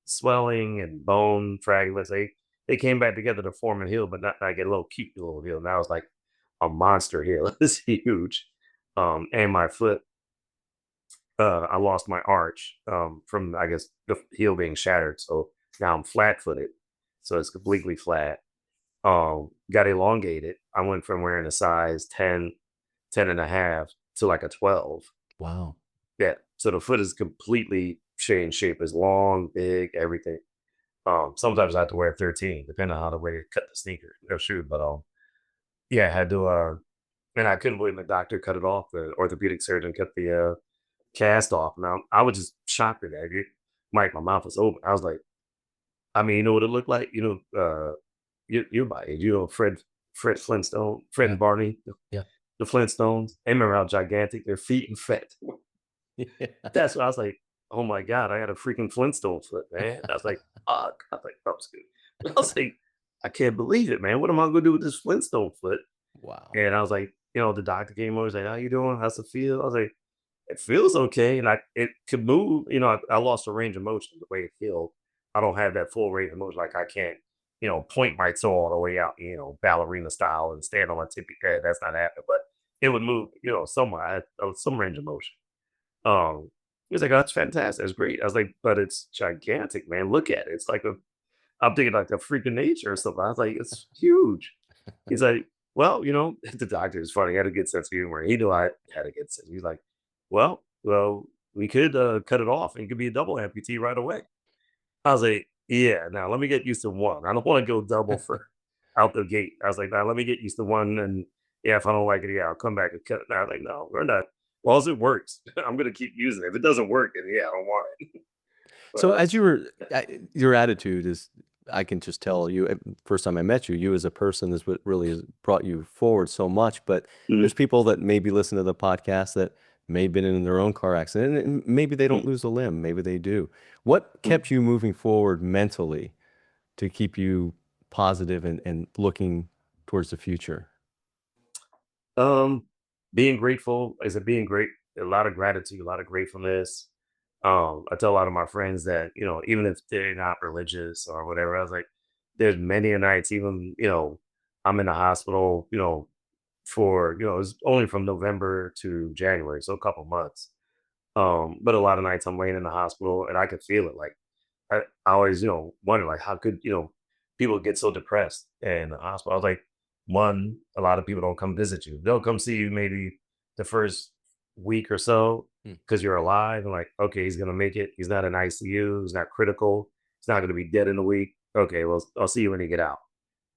swelling and bone fragments they came back together to form a heel, but not like a little cute little heel. Now it's like a monster heel. It's huge. And my foot, I lost my arch from I guess the heel being shattered. So now I'm flat footed. So it's completely flat. Got elongated. I went from wearing a size 10, 10 and a half to like a 12. Wow. Yeah, so the foot is completely changed shape. It's long, big, everything. Sometimes I have to wear 13, depending on how the way you cut the sneaker or shoe. But yeah, I had to and I couldn't believe the doctor cut it off. The orthopedic surgeon cut the cast off. Now I was just shocked at that. Mike, my mouth was open. I was like, I mean, you know what it looked like? You're my age, Fred Flintstone, Fred Yeah. and Barney, Yeah. the Flintstones. They remember how gigantic their feet and fat. Yeah. That's what I was like, "Oh my god, I got a freaking Flintstone foot, man." I was like, "Fuck." I was like, "That was good." I was like, "I can't believe it, man. What am I gonna do with this Flintstone foot?" Wow. And I was like, the doctor came over, was like, "How you doing? How's it feel?" I was like, "It feels okay." And it could move. I lost the range of motion the way it healed. I don't have that full range of motion. Like I can't, point my toe all the way out, ballerina style and stand on my tippy head. That's not happening. But it would move, somewhere. I had some range of motion. He was like, "Oh, that's fantastic. That's great." I was like, "But it's gigantic, man. Look at it. It's like I'm thinking like a freak of nature or something." I was like, "It's huge." He's like, "Well, the doctor is funny. He had a good sense of humor. He knew I had a good sense. He's like, well, we could cut it off and you could be a double amputee right away." I was like, "Yeah, now let me get used to one. I don't want to go double for out the gate." I was like, "Now let me get used to one, and yeah, if I don't like it, yeah, I'll come back and cut it." I was like, "No, we're not. Well, as it works, I'm gonna keep using it. If it doesn't work, then yeah, I don't want it." But So as you were your attitude is I can just tell you first time I met you, you as a person is what really has brought you forward so much. But mhm, there's people that maybe listen to the podcast that may have been in their own car accident and maybe they don't mhm, lose a limb, maybe they do. What mhm. kept you moving forward mentally to keep you positive and looking towards the future? um, being grateful is it being great. A lot of gratitude, a lot of gratefulness. I tell a lot of my friends that even if they're not religious or whatever, I was like, there's many a nights, even I'm in the hospital, for, it was only from November to January, so a couple months. But a lot of nights I'm laying in the hospital and I could feel it. Like I always, wonder like how could, people get so depressed in the hospital. I was like, one, a lot of people don't come visit you. They'll come see you maybe the first week or so Mm. because you're alive and like, okay, he's gonna make it. He's not in ICU, he's not critical, he's not gonna be dead in a week. Okay, well, I'll see you when you get out.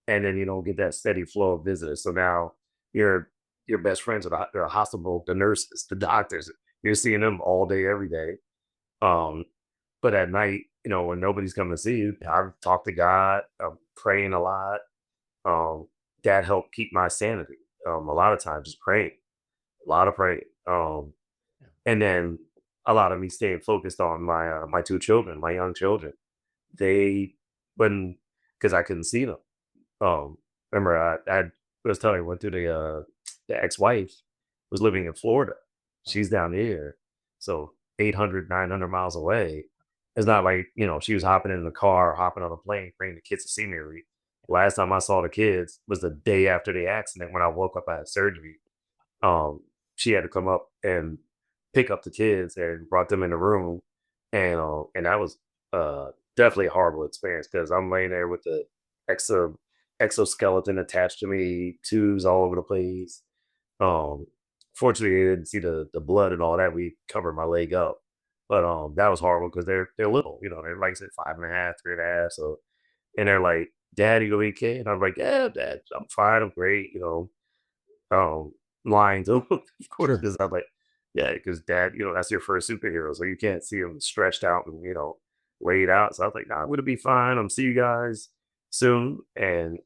And then you don't get that steady flow of visitors. So now your your best friends are the hospital, the nurses, the doctors. You're seeing them all day, every day. Um, but at night, when nobody's coming to see you, I talk to God. I'm praying a lot. Um, that helped keep my sanity. A lot of times, just praying, a lot of praying. Yeah. And then a lot of me staying focused on my two children, my young children. They when because I couldn't see them. Remember I was telling you, went through the ex-wife was living in Florida. Oh, She's down here. So 800, 900 miles away. It's not like, she was hopping in the car, hopping on a plane, bringing the kids to see me. Last time I saw the kids was the day after the accident when I woke up at surgery. um, she had to come up and pick up the kids and brought them in the room, and that was definitely a horrible experience because I'm laying there with the exo exoskeleton attached to me, tubes all over the place. Um, Fortunately, they didn't see the blood and all that. We covered my leg up, but that was horrible because they're little, they're like I said, 5.5, 3.5. So and they're like, "Dad, you gonna be okay?" And I'm like, "Yeah, Dad, I'm fine, I'm great," um, lines of course, sure. because I'm like, yeah, because dad, that's your first superhero, so you can't see him stretched out and laid out. So I was like, nah, I'm gonna be fine. I'm see you guys soon. And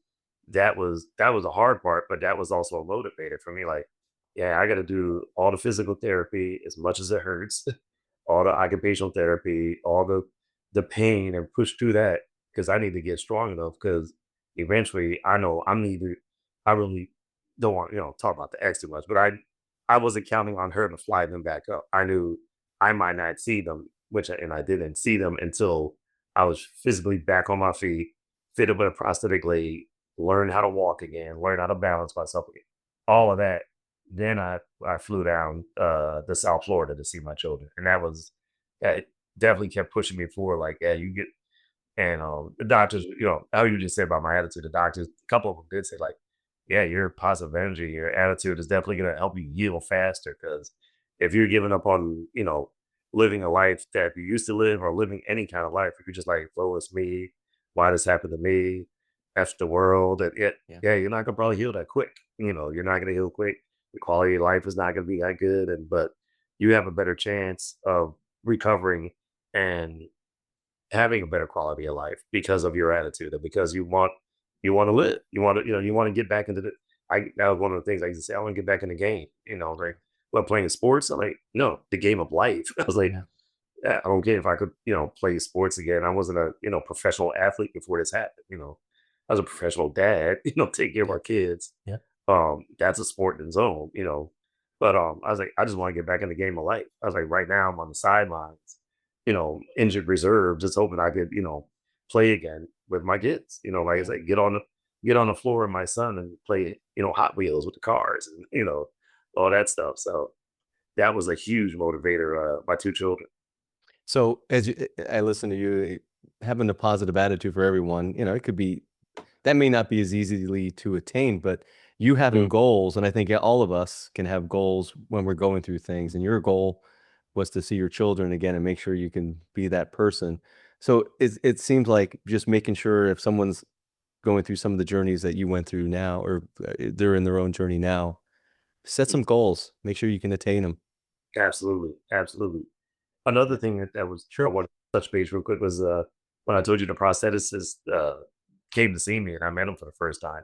that was a hard part, but that was also a motivator for me. Like, yeah, I got to do all the physical therapy as much as it hurts, all the occupational therapy, all the pain, and push through that because I need to get strong enough. Because eventually, I know I'm neither. I really don't want talk about the ex too much, but I wasn't counting on her to fly them back up. I knew I might not see them, and I didn't see them until I was physically back on my feet, fitted with a prosthetic leg, learn how to walk again, learn how to balance myself again, all of that. Then I flew down to South Florida to see my children, and that definitely kept pushing me forward. Like, yeah, you get and the doctors, how you just said about my attitude, the doctors, a couple of them did say, like, yeah, your positive energy, your attitude is definitely going to help you heal faster. Because if you're giving up on, living a life that you used to live or living any kind of life, if you're just like, "Woe is me, why this happened to me, F the world," and Yeah. yeah, you're not gonna probably heal that quick. You're not gonna heal quick. The quality of life is not gonna be that good, but you have a better chance of recovering and having a better quality of life because of your attitude and because you want to live. You want to get back into the that was one of the things I used to say, I want to get back in the game. Like what playing sports? I'm like, no, the game of life. I was like, Yeah. yeah, I don't care if I could, play sports again. I wasn't a, professional athlete before this happened. I was a professional dad, take care of Yeah. our kids. Yeah. That's a sport in its own. But I was like, I just want to get back in the game of life. I was like, right now I'm on the sidelines, injured reserve, just hoping I could, play again with my kids. Like I Yeah. said, get on the floor with my son and play, Hot Wheels with the cars and, all that stuff. So that was a huge motivator, my two children. So as I listen to you, having a positive attitude for everyone, it could be that may not be as easily to attain, but you having Mm, goals, and I think all of us can have goals when we're going through things, and your goal was to see your children again and make sure you can be that person. So it seems like just making sure if someone's going through some of the journeys that you went through now, or they're in their own journey now, set mm, some goals, make sure you can attain them. absolutely. Absolutely. Another Yeah. thing that was I Sure. want to touch base real quick was when I told you the prosthetist came to see me and I met him for the first time.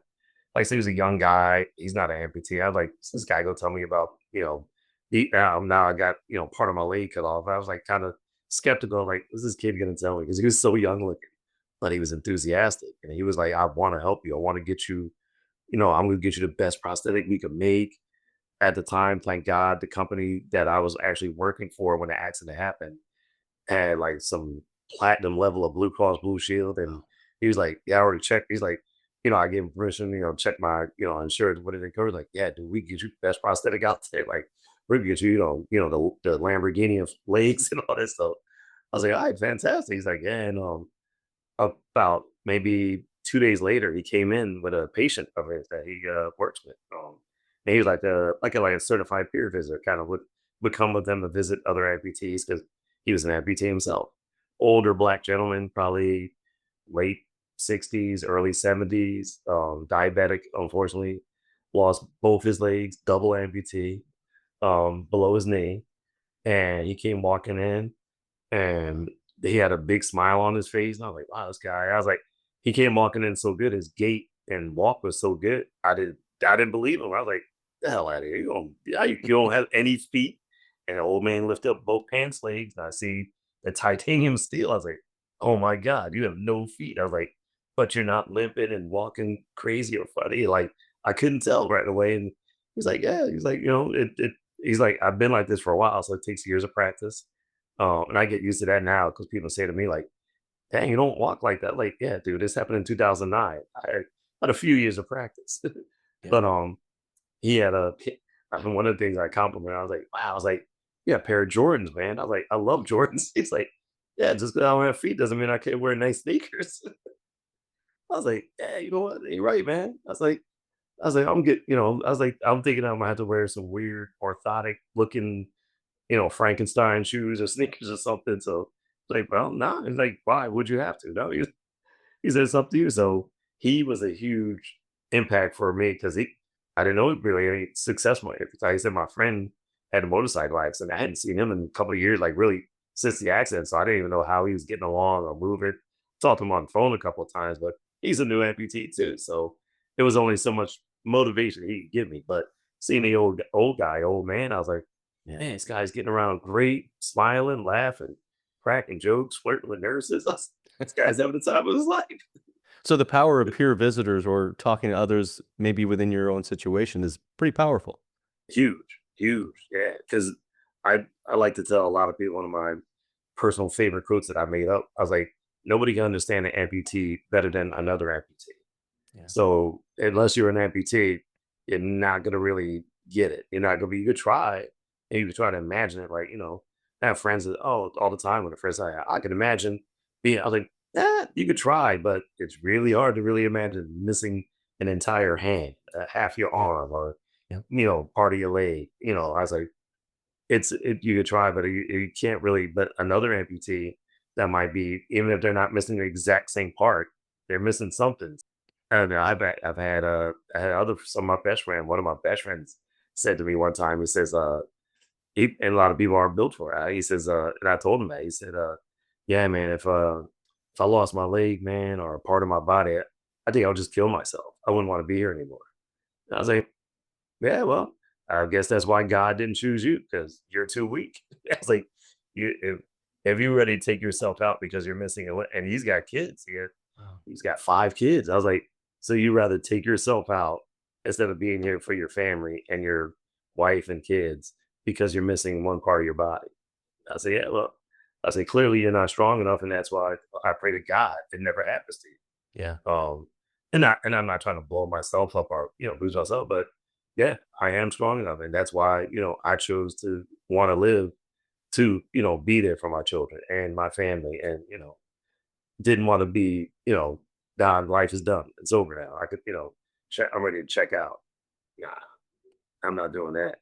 Like, so he was a young guy. He's not an amputee. I was like, this guy go tell me about, now I got, part of my leg cut off. I was like kind of skeptical, like, what's this kid gonna tell me? Because he was so young looking, but he was enthusiastic. And he was like, I want to help you. I want to get you, I'm gonna get you the best prosthetic we could make. At the time, thank God, the company that I was actually working for when the accident happened had like some platinum level of Blue Cross Blue Shield. And Wow. he was like, yeah, I already checked. He's like, I gave him permission, check my, insurance, what did it cover? Like, yeah, dude, we get you the best prosthetic out there. Like, we get you, the Lamborghini of legs and all that stuff. I was like, all right, fantastic. He's like, yeah, and about maybe 2 days later, he came in with a patient of his that he works with. And he was like a certified peer visitor, kind of would come with them to visit other amputees because he was an amputee himself. Older black gentleman, probably late 60s, early 70s, diabetic, unfortunately, lost both his legs, double amputee, below his knee. And he came walking in and he had a big smile on his face. And I was like, wow, this guy. I was like, he came walking in so good. His gait and walk was so good. I didn't believe him. I was like, the hell out of here. You don't have any feet. And the old man lifted up both pants legs. And I see the titanium steel. I was like, oh my God, you have no feet. I was like, but you're not limping and walking crazy or funny. Like, I couldn't tell right away. And he's like, yeah. He's like, he's like, I've been like this for a while. So it takes years of practice. And I get used to that now because people say to me like, "Dang, you don't walk like that." Like, yeah, dude, this happened in 2009. I had a few years of practice, Yeah. but he had a. I mean, one of the things I complimented, I was like, "Wow," I was like, "Yeah, a pair of Jordans, man." I was like, "I love Jordans." He's like, "Yeah, just because I don't have feet doesn't mean I can't wear nice sneakers." I was like, "Yeah, you know what? You're right, man." I was like, I was like, I'm thinking I'm gonna have to wear some weird orthotic looking Frankenstein shoes or sneakers or something. So like, well, no. Nah. He's like, why would you have to? No, he said it's up to you. So he was a huge impact for me because I didn't know he really any successful. Like I said, my friend had a motorcycle accident. I hadn't seen him in a couple of years, like really since the accident. So I didn't even know how he was getting along or moving. Talked to him on the phone a couple of times, but he's a new amputee too. So it was only so much motivation he could give me. But seeing the old man, I was like, man, this guy's getting around great, smiling, laughing, cracking jokes, flirting with nurses. This guy's having the time of his life. So the power of peer visitors or talking to others maybe within your own situation is pretty powerful. Huge, huge, yeah. Because I like to tell a lot of people one of my personal favorite quotes that I made up. I was like, nobody can understand an amputee better than another amputee. Yeah. So unless you're an amputee, you're not gonna really get it. You're not gonna be. You could try, and you could try to imagine it. Like I have friends that all the time when the friends say, I can imagine being. I was like, you could try, but it's really hard to really imagine missing an entire hand, half your arm, or Yeah. part of your leg. I was like, you could try, but you can't really. But another amputee that might be, even if they're not missing the exact same part, they're missing something. And I had other some of my best friend. One of my best friends said to me one time, he says, and a lot of people aren't built for it. He says, and I told him that. He said, yeah, man, if I lost my leg, man, or a part of my body, I think I'll just kill myself. I wouldn't want to be here anymore. And I was like, yeah, well, I guess that's why God didn't choose you because you're too weak. I was like, you if you ready to take yourself out because you're missing a leg, and he's got kids. Wow. He's got 5 kids. I was like, "So you rather take yourself out instead of being here for your family and your wife and kids because you're missing one part of your body?" I said, "Yeah, well," I said, "Clearly you're not strong enough, and that's why I pray to God it never happens to you." Yeah. And I'm not trying to blow myself up or, lose myself, but yeah, I am strong enough, and that's why, I chose to wanna live to, be there for my children and my family and, didn't want to be, done. Life is done. It's over now. I could, I'm ready to check out. Nah, I'm not doing that.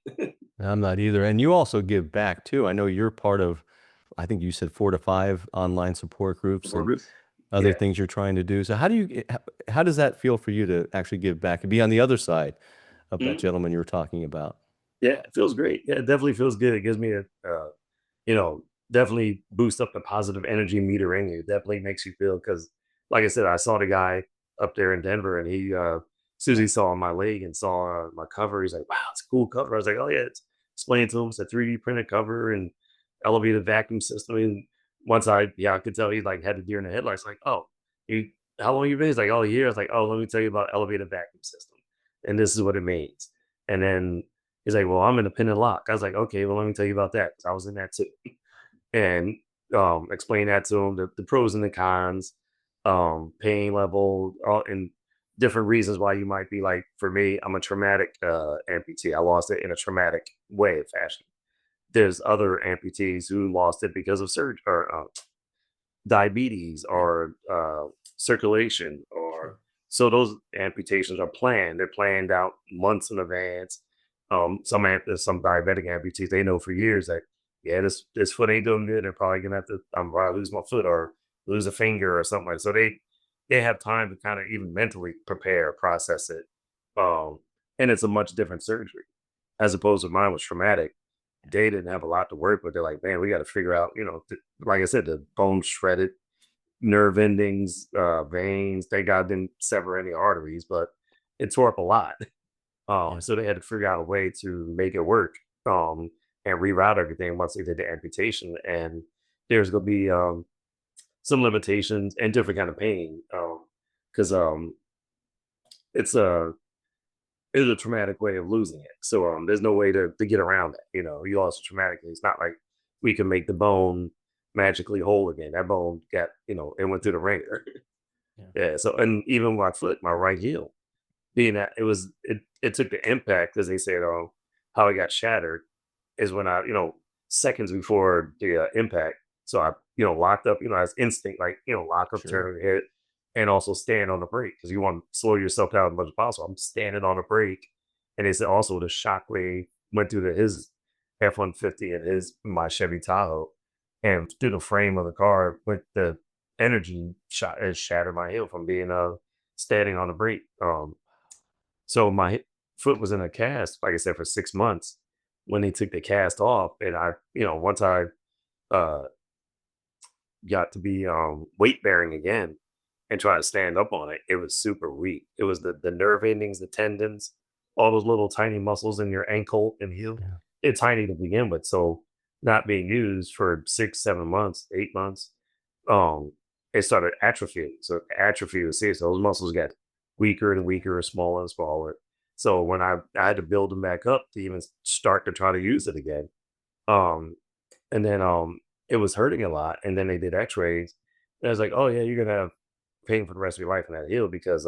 I'm not either. And you also give back too. I know you're part of, I think you said 4 to 5 online support groups Support and groups. other Yeah. things you're trying to do. So how do you how does that feel for you to actually give back and be on the other side of that Mhm. gentleman you were talking about? Yeah, it feels great. Yeah, it definitely feels good. It gives me you know, definitely boost up the positive energy meter in you. Definitely makes you feel because, like I said, I saw the guy up there in Denver, and as soon as he saw my leg and saw my cover, he's like, "Wow, it's a cool cover." I was like, "Oh yeah," it's explained to him it's a 3D printed cover and elevated vacuum system. And once I could tell he like had the deer in the headlights. Like, "Oh, you how long you been?" He's like, "Oh, a year." I was like, "Oh, let me tell you about elevated vacuum system, and this is what it means." And then he's like, "Well, I'm in a pin and lock." I was like, "Okay, well, let me tell you about that 'cause I was in that too." And explain that to him, the pros and the cons, pain level, all, and different reasons why you might be like, for me, I'm a traumatic amputee. I lost it in a traumatic way of fashion. There's other amputees who lost it because of surgery or diabetes Yeah. or circulation or Sure. so those amputations are planned. They're planned out months in advance. Some diabetic amputees they know for years that yeah this foot ain't doing good. They're probably gonna have to I'm probably lose my foot or lose a finger or something like so they have time to kind of even mentally prepare process it. Um, and it's a much different surgery as opposed to mine was traumatic. They didn't have a lot to work with. They're like, man, we got to figure out, like I said, the bone shredded, nerve endings, veins. Thank God didn't sever any arteries, but it tore up a lot. Yeah. So they had to figure out a way to make it work and reroute everything once they did the amputation. And there's going to be some limitations and different kind of pain because it's a it's a traumatic way of losing it. So there's no way to get around that. You lost it traumatically. It's not like we can make the bone magically whole again. That bone got, it went through the ringer. Yeah. Yeah. So and even my foot, my right heel, being that it took the impact, as they said, how it got shattered is when seconds before the impact. So I, locked up, as instinct, like, lock up, Sure. turn your head, and also stand on the brake because you want to slow yourself down as much as possible. I'm standing on the brake. And they said also the shock wave went through his F-150 and my Chevy Tahoe. And through the frame of the car, with the energy shot, it shattered my heel from being standing on the brake. So my foot was in a cast, like I said, for 6 months when they took the cast off. And I, once I uh, got to be weight bearing again and try to stand up on it, it was super weak. It was the nerve endings, the tendons, all those little tiny muscles in your ankle and heel. Yeah. It's tiny to begin with. So not being used for 6, 7 months, 8 months, um, it started atrophying. So atrophy was serious. Those muscles got weaker and weaker, smaller and smaller. So when I had to build them back up to even start to try to use it again. Um, and then it was hurting a lot. And then they did X-rays. And I was like, oh yeah, you're gonna have pain for the rest of your life in that heel because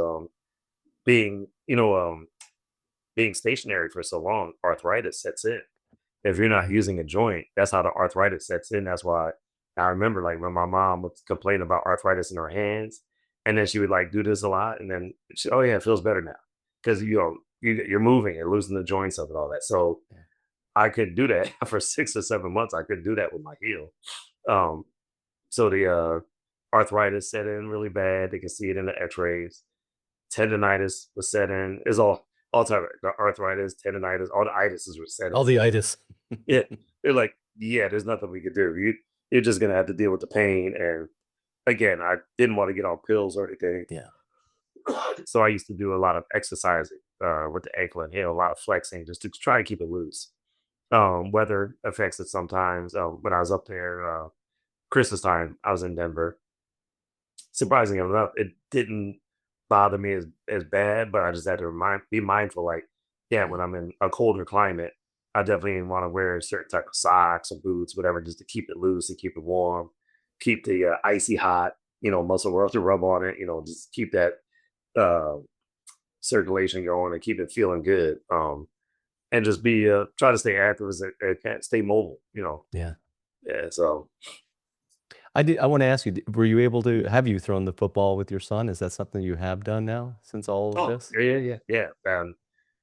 being being stationary for so long, arthritis sets in. If you're not Yeah. using a joint, that's how the arthritis sets in. That's why I remember like when my mom would complain about arthritis in her hands, and then she would like do this a lot, and then oh yeah, it feels better now because you're moving and losing the joints of it, all that. So Yeah. I could do that for 6 or 7 months. I could do that with my heel. Um, so the arthritis set in really bad. They could see it in the X-rays. Tendonitis was set in. Is all type of the arthritis, tendonitis, all the itises were set All in. the itis. Yeah, they're like, yeah, there's nothing we could do. You're just gonna have to deal with the pain. And again, I didn't want to get on pills or anything, Yeah. so I used to do a lot of exercising with the ankle and heel, a lot of flexing just to try to keep it loose. Weather affects it sometimes. When I was up there, Christmas time, I was in Denver. Surprisingly enough, it didn't bother me as bad, but I just had to be mindful. Like, yeah, Yeah. when I'm in a colder climate, I definitely want to wear a certain type of socks or boots, whatever, just to keep it loose, to keep it warm, keep the icy hot, muscle growth to rub on it, just keep that uh, circulation going and keep it feeling good. And just be try to stay active as I can, stay mobile. Yeah. Yeah. So I wanna ask you, were you able to have you thrown the football with your son? Is that something you have done now since all of oh this? yeah, yeah.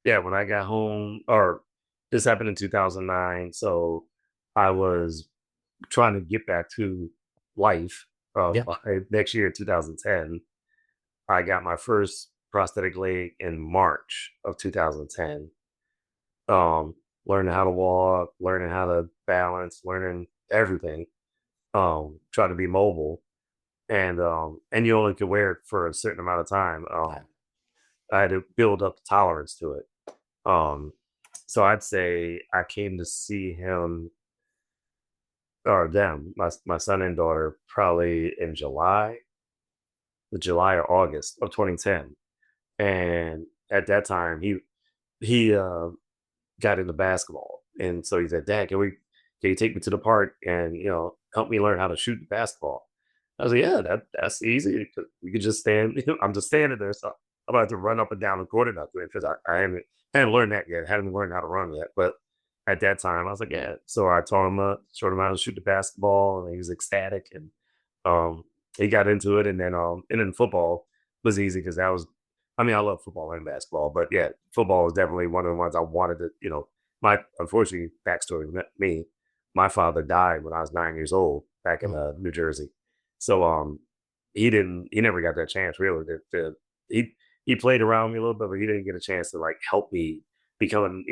Yeah, when I got home, or this happened in 2009, so I was trying to get back to life. Yeah. By next year, 2010, I got my first prosthetic leg in March of 2010. Learning how to walk, learning how to balance, learning everything. Try to be mobile, and you only could wear it for a certain amount of time. Yeah. I had to build up the tolerance to it. Um, so I'd say I came to see him or them, my son and daughter, probably in July or August of 2010. And at that time, he got into basketball, and so he said, "Dad, can you take me to the park and help me learn how to shoot the basketball?" I was like, "Yeah, that's easy. We could just stand. I'm just standing there." So I'm about to run up and down the court enough because I hadn't learned that yet. I hadn't learned how to run yet. But at that time, I was like, yeah. So I taught him, showed him how to shoot the basketball, and he was ecstatic, and um, he got into it. And then football was easy because that was, I mean, I love football and basketball, but yeah, football was definitely one of the ones I wanted to, my unfortunately backstory with me, my father died when I was 9 years old back in Oh, New Jersey. So he never got that chance really he he played around me a little bit, but he didn't get a chance to like help me become,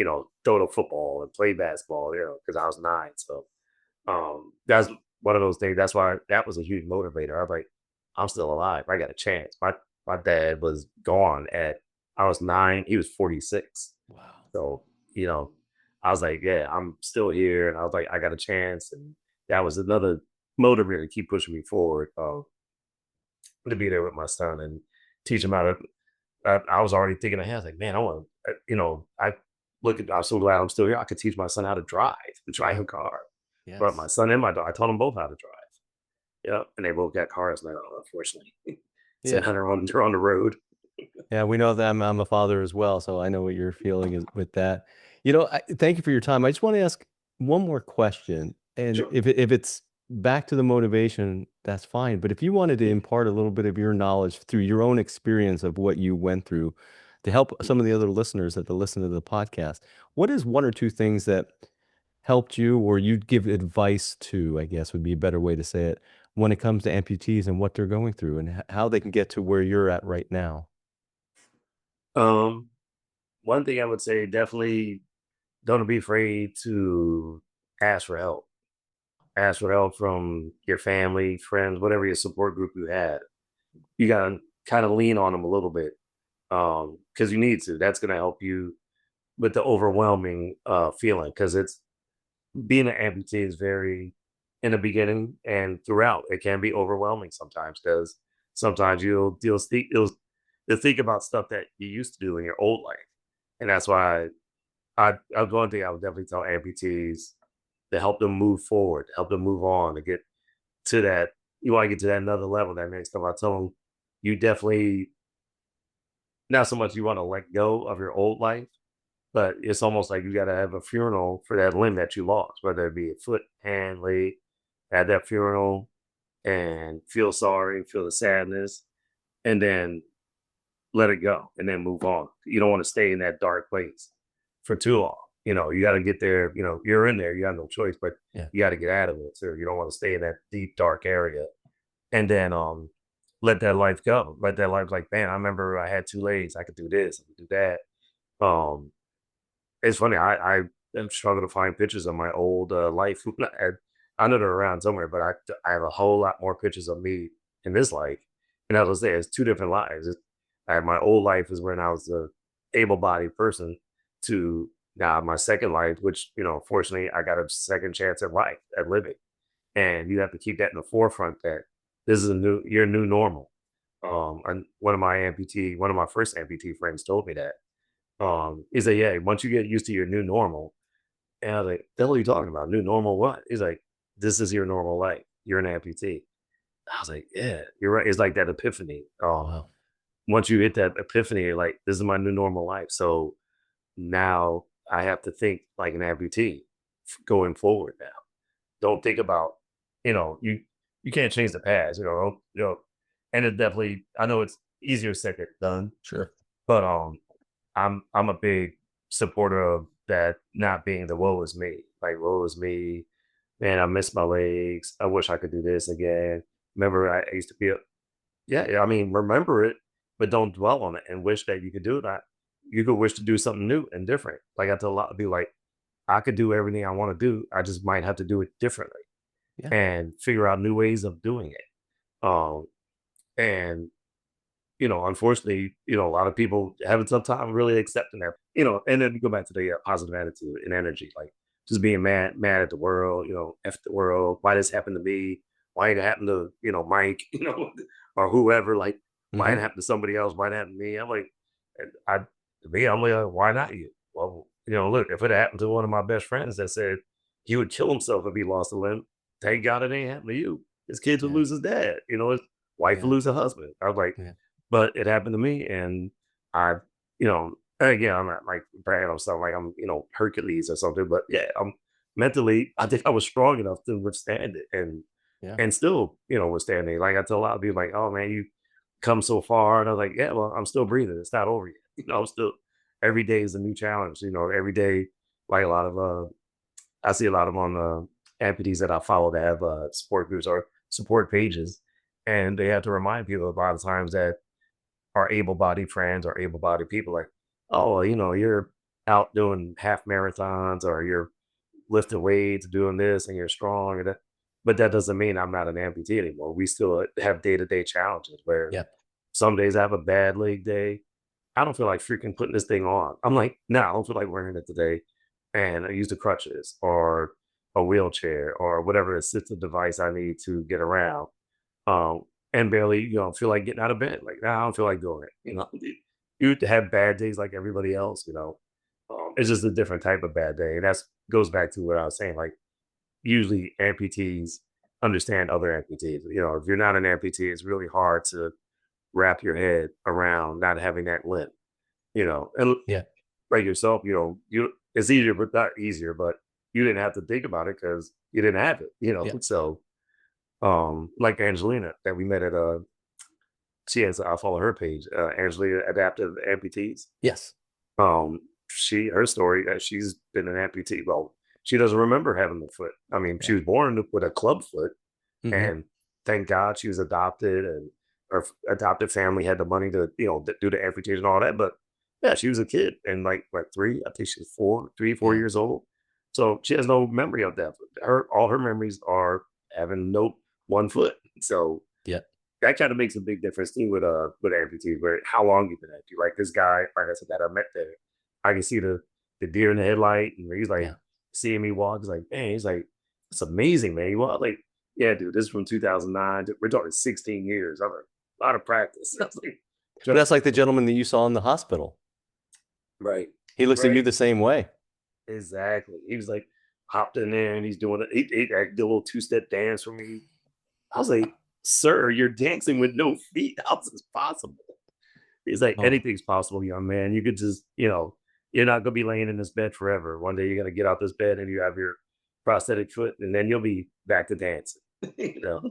throw the football and play basketball, because I was 9. So that's one of those things. That's why that was a huge motivator. I was like, I'm still alive. I got a chance. My dad was gone at I was 9. He was 46. wow. So you know, I was like, yeah, I'm still here, and I was like, I got a chance, and that was another motivator to keep pushing me forward. To be there with my son and teach him how to. I was already thinking ahead. I was like, man, I want to, I'm so glad I'm still here. I could teach my son how to drive a car. But my Yes. son and my daughter, I taught them both how to drive. Yeah, and they both got cars now, unfortunately. So Yeah. now they're on the road. Yeah, we know that I'm a father as well, so I know what you're feeling is with that. Thank you for your time. I just wanna ask one more question, and Sure. if it's back to the motivation, that's fine, but if you wanted to impart a little bit of your knowledge through your own experience of what you went through to help some of the other listeners that listen to the podcast, what is 1 or 2 things that helped you or you'd give advice to, I guess, would be a better way to say it, when it comes to amputees and what they're going through and how they can get to where you're at right now? Um, One thing I would say, definitely don't be afraid to ask for help. Ask for help from your family, friends, whatever your support group you had. You gotta kind of lean on them a little bit, because you need to. That's gonna help you with the overwhelming feeling, because it's being an amputee is very in the beginning and throughout. It can be overwhelming sometimes because sometimes you'll think about stuff that you used to do in your old life, and that's why one thing I would definitely tell amputees to help them move forward, help them move on, to get to that. You want to get to that another level. That next time I tell them, you definitely not so much you want to let go of your old life, but it's almost like you gotta have a funeral for that limb that you lost, whether it be a foot, hand, leg. Have that funeral and feel sorry, feel the sadness, and then let it go and then move on. You don't want to stay in that dark place for too long. You got to get there. You're in there. You have no choice, but Yeah. you got to get out of it. So you don't want to stay in that deep, dark area. And then let that life go. Let that life like, man, I remember I had 2 legs. I could do this. I could do that. Um, it's funny. I am struggling to find pictures of my old life. I know they're around somewhere, but I have a whole lot more pictures of me in this life. And as I say, it's 2 different lives. I have my old life is when I was a able-bodied person to now my second life, which fortunately I got a second chance at life at living, and you have to keep that in the forefront that this is your new normal. And one of my first amputee friends told me that. He's like, yeah, once you get used to your new normal, and I was like, the hell are you talking about? New normal what? He's like, this is your normal life. You're an amputee. I was like, yeah, you're right. It's like that epiphany. Wow. Once you hit that epiphany, you're like, this is my new normal life. So now I have to think like an amputee going forward now. Don't think about, you can't change the past, and it definitely, I know it's easier said than done, Sure. but I'm a big supporter of that not being the woe is me. Like woe is me, man. I miss my legs. I wish I could do this again. Remember, I used to be. Yeah. I mean, remember it, but don't dwell on it and wish that you could do that. You could wish to do something new and different. Like I tell a lot of people, like I could do everything I want to do. I just might have to do it differently Yeah. and figure out new ways of doing it. And unfortunately, a lot of people have a tough time really accepting that, and then you go back to the positive attitude and energy, like just being mad at the world, F the world, why this happened to me, why it happened to, Mike, or whoever, like, why it Mhm. happened to somebody else, why it happened to me. I'm like, and to me, I'm like, why not you? Well, look, if it happened to one of my best friends that said he would kill himself if he lost a limb, thank God it ain't happened to you. His kids would Yeah. lose his dad, his wife would Yeah. lose her husband. I was like, Yeah. but it happened to me, and I, again, I'm not like bragging on something like I'm, Hercules or something, but yeah, I'm mentally, I think I was strong enough to withstand it Yeah. and still, withstand it. Like I tell a lot of people, like, oh man, you come so far, and I was like, yeah, well, I'm still breathing. It's not over yet. I'm still every day is a new challenge. Every day, like a lot of I see a lot of on the amputees that I follow that have support groups or support pages, and they have to remind people a lot of times that our able-bodied friends or able-bodied people like, oh, well, you're out doing half marathons or you're lifting weights, doing this, and you're strong, and that, but that doesn't mean I'm not an amputee anymore. We still have day-to-day challenges where Yep. some days I have a bad leg day. I don't feel like freaking putting this thing on. I'm like, no, I don't feel like wearing it today. And I use the crutches or a wheelchair or whatever assistive device I need to get around. Um, and barely, feel like getting out of bed. Like, nah, I don't feel like doing it. You have bad days like everybody else. It's just a different type of bad day. And that's goes back to what I was saying. Like, usually amputees understand other amputees. If you're not an amputee, it's really hard to wrap your head around not having that limp. And Yeah. like yourself, it's easier, but not easier, but you didn't have to think about it because you didn't have it. Yeah. So, like Angelina that we met at, she has, I follow her page, Angelina Adaptive Amputees. Yes. Her story, she's been an amputee. Well, she doesn't remember having the foot. I mean, Yeah. she was born with a club foot, Hmm. and thank God she was adopted, and her adopted family had the money to, do the amputation and all that. But yeah, she was a kid and like three, I think she's 4 Yeah. years old. So she has no memory of that. All her memories are having no one foot. So Yeah. that kind of makes a big difference too with amputees, where how long you've been amputee. Like this guy, like I said, that I met there, I can see the deer in the headlight, and he's like Yeah. seeing me walk. He's like, man, he's like, it's amazing, man. You walk like, yeah, dude, this is from 2009. We're talking 16 years. I'm like, a lot of practice. I was like, But that's like the gentleman that you saw in the hospital. right, He looks at you right, the same way. exactly. He was like hopped in there and he's doing it. He did a little two-step dance for me. I was like, sir, you're dancing with no feet. How is this possible? He's like, Oh, anything's possible, young man. You could just, you're not gonna be laying in this bed forever. One day you're gonna get out this bed and you have your prosthetic foot, and then you'll be back to dancing. you know.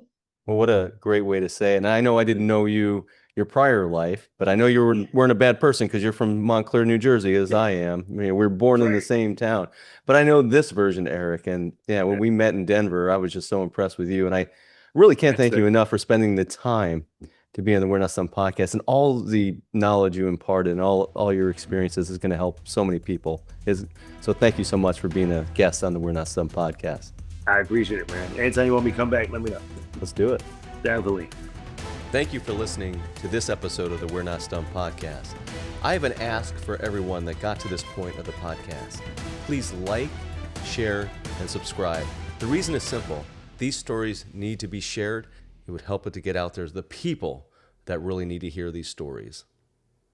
well, what a great way to say it. And I know I didn't know you your prior life, but I know you weren't a bad person because you're from Montclair, New Jersey, as I am. I mean, we're born in the Right. same town. But I know this version, Eric. And yeah, when we met in Denver, I was just so impressed with you. And I really can't That's thank you it. enough for spending the time to be on the We're Not Some podcast, and all the knowledge you imparted and all your experiences is going to help so many people. So thank you so much for being a guest on the We're Not Some podcast. I appreciate it, man. Anytime you want me to come back, let me know. Let's do it. Definitely. Thank you for listening to this episode of the We're Not Stumped podcast. I have an ask for everyone that got to this point of the podcast. Please like, share, and subscribe. The reason is simple. These stories need to be shared. It would help it to get out there to the people that really need to hear these stories.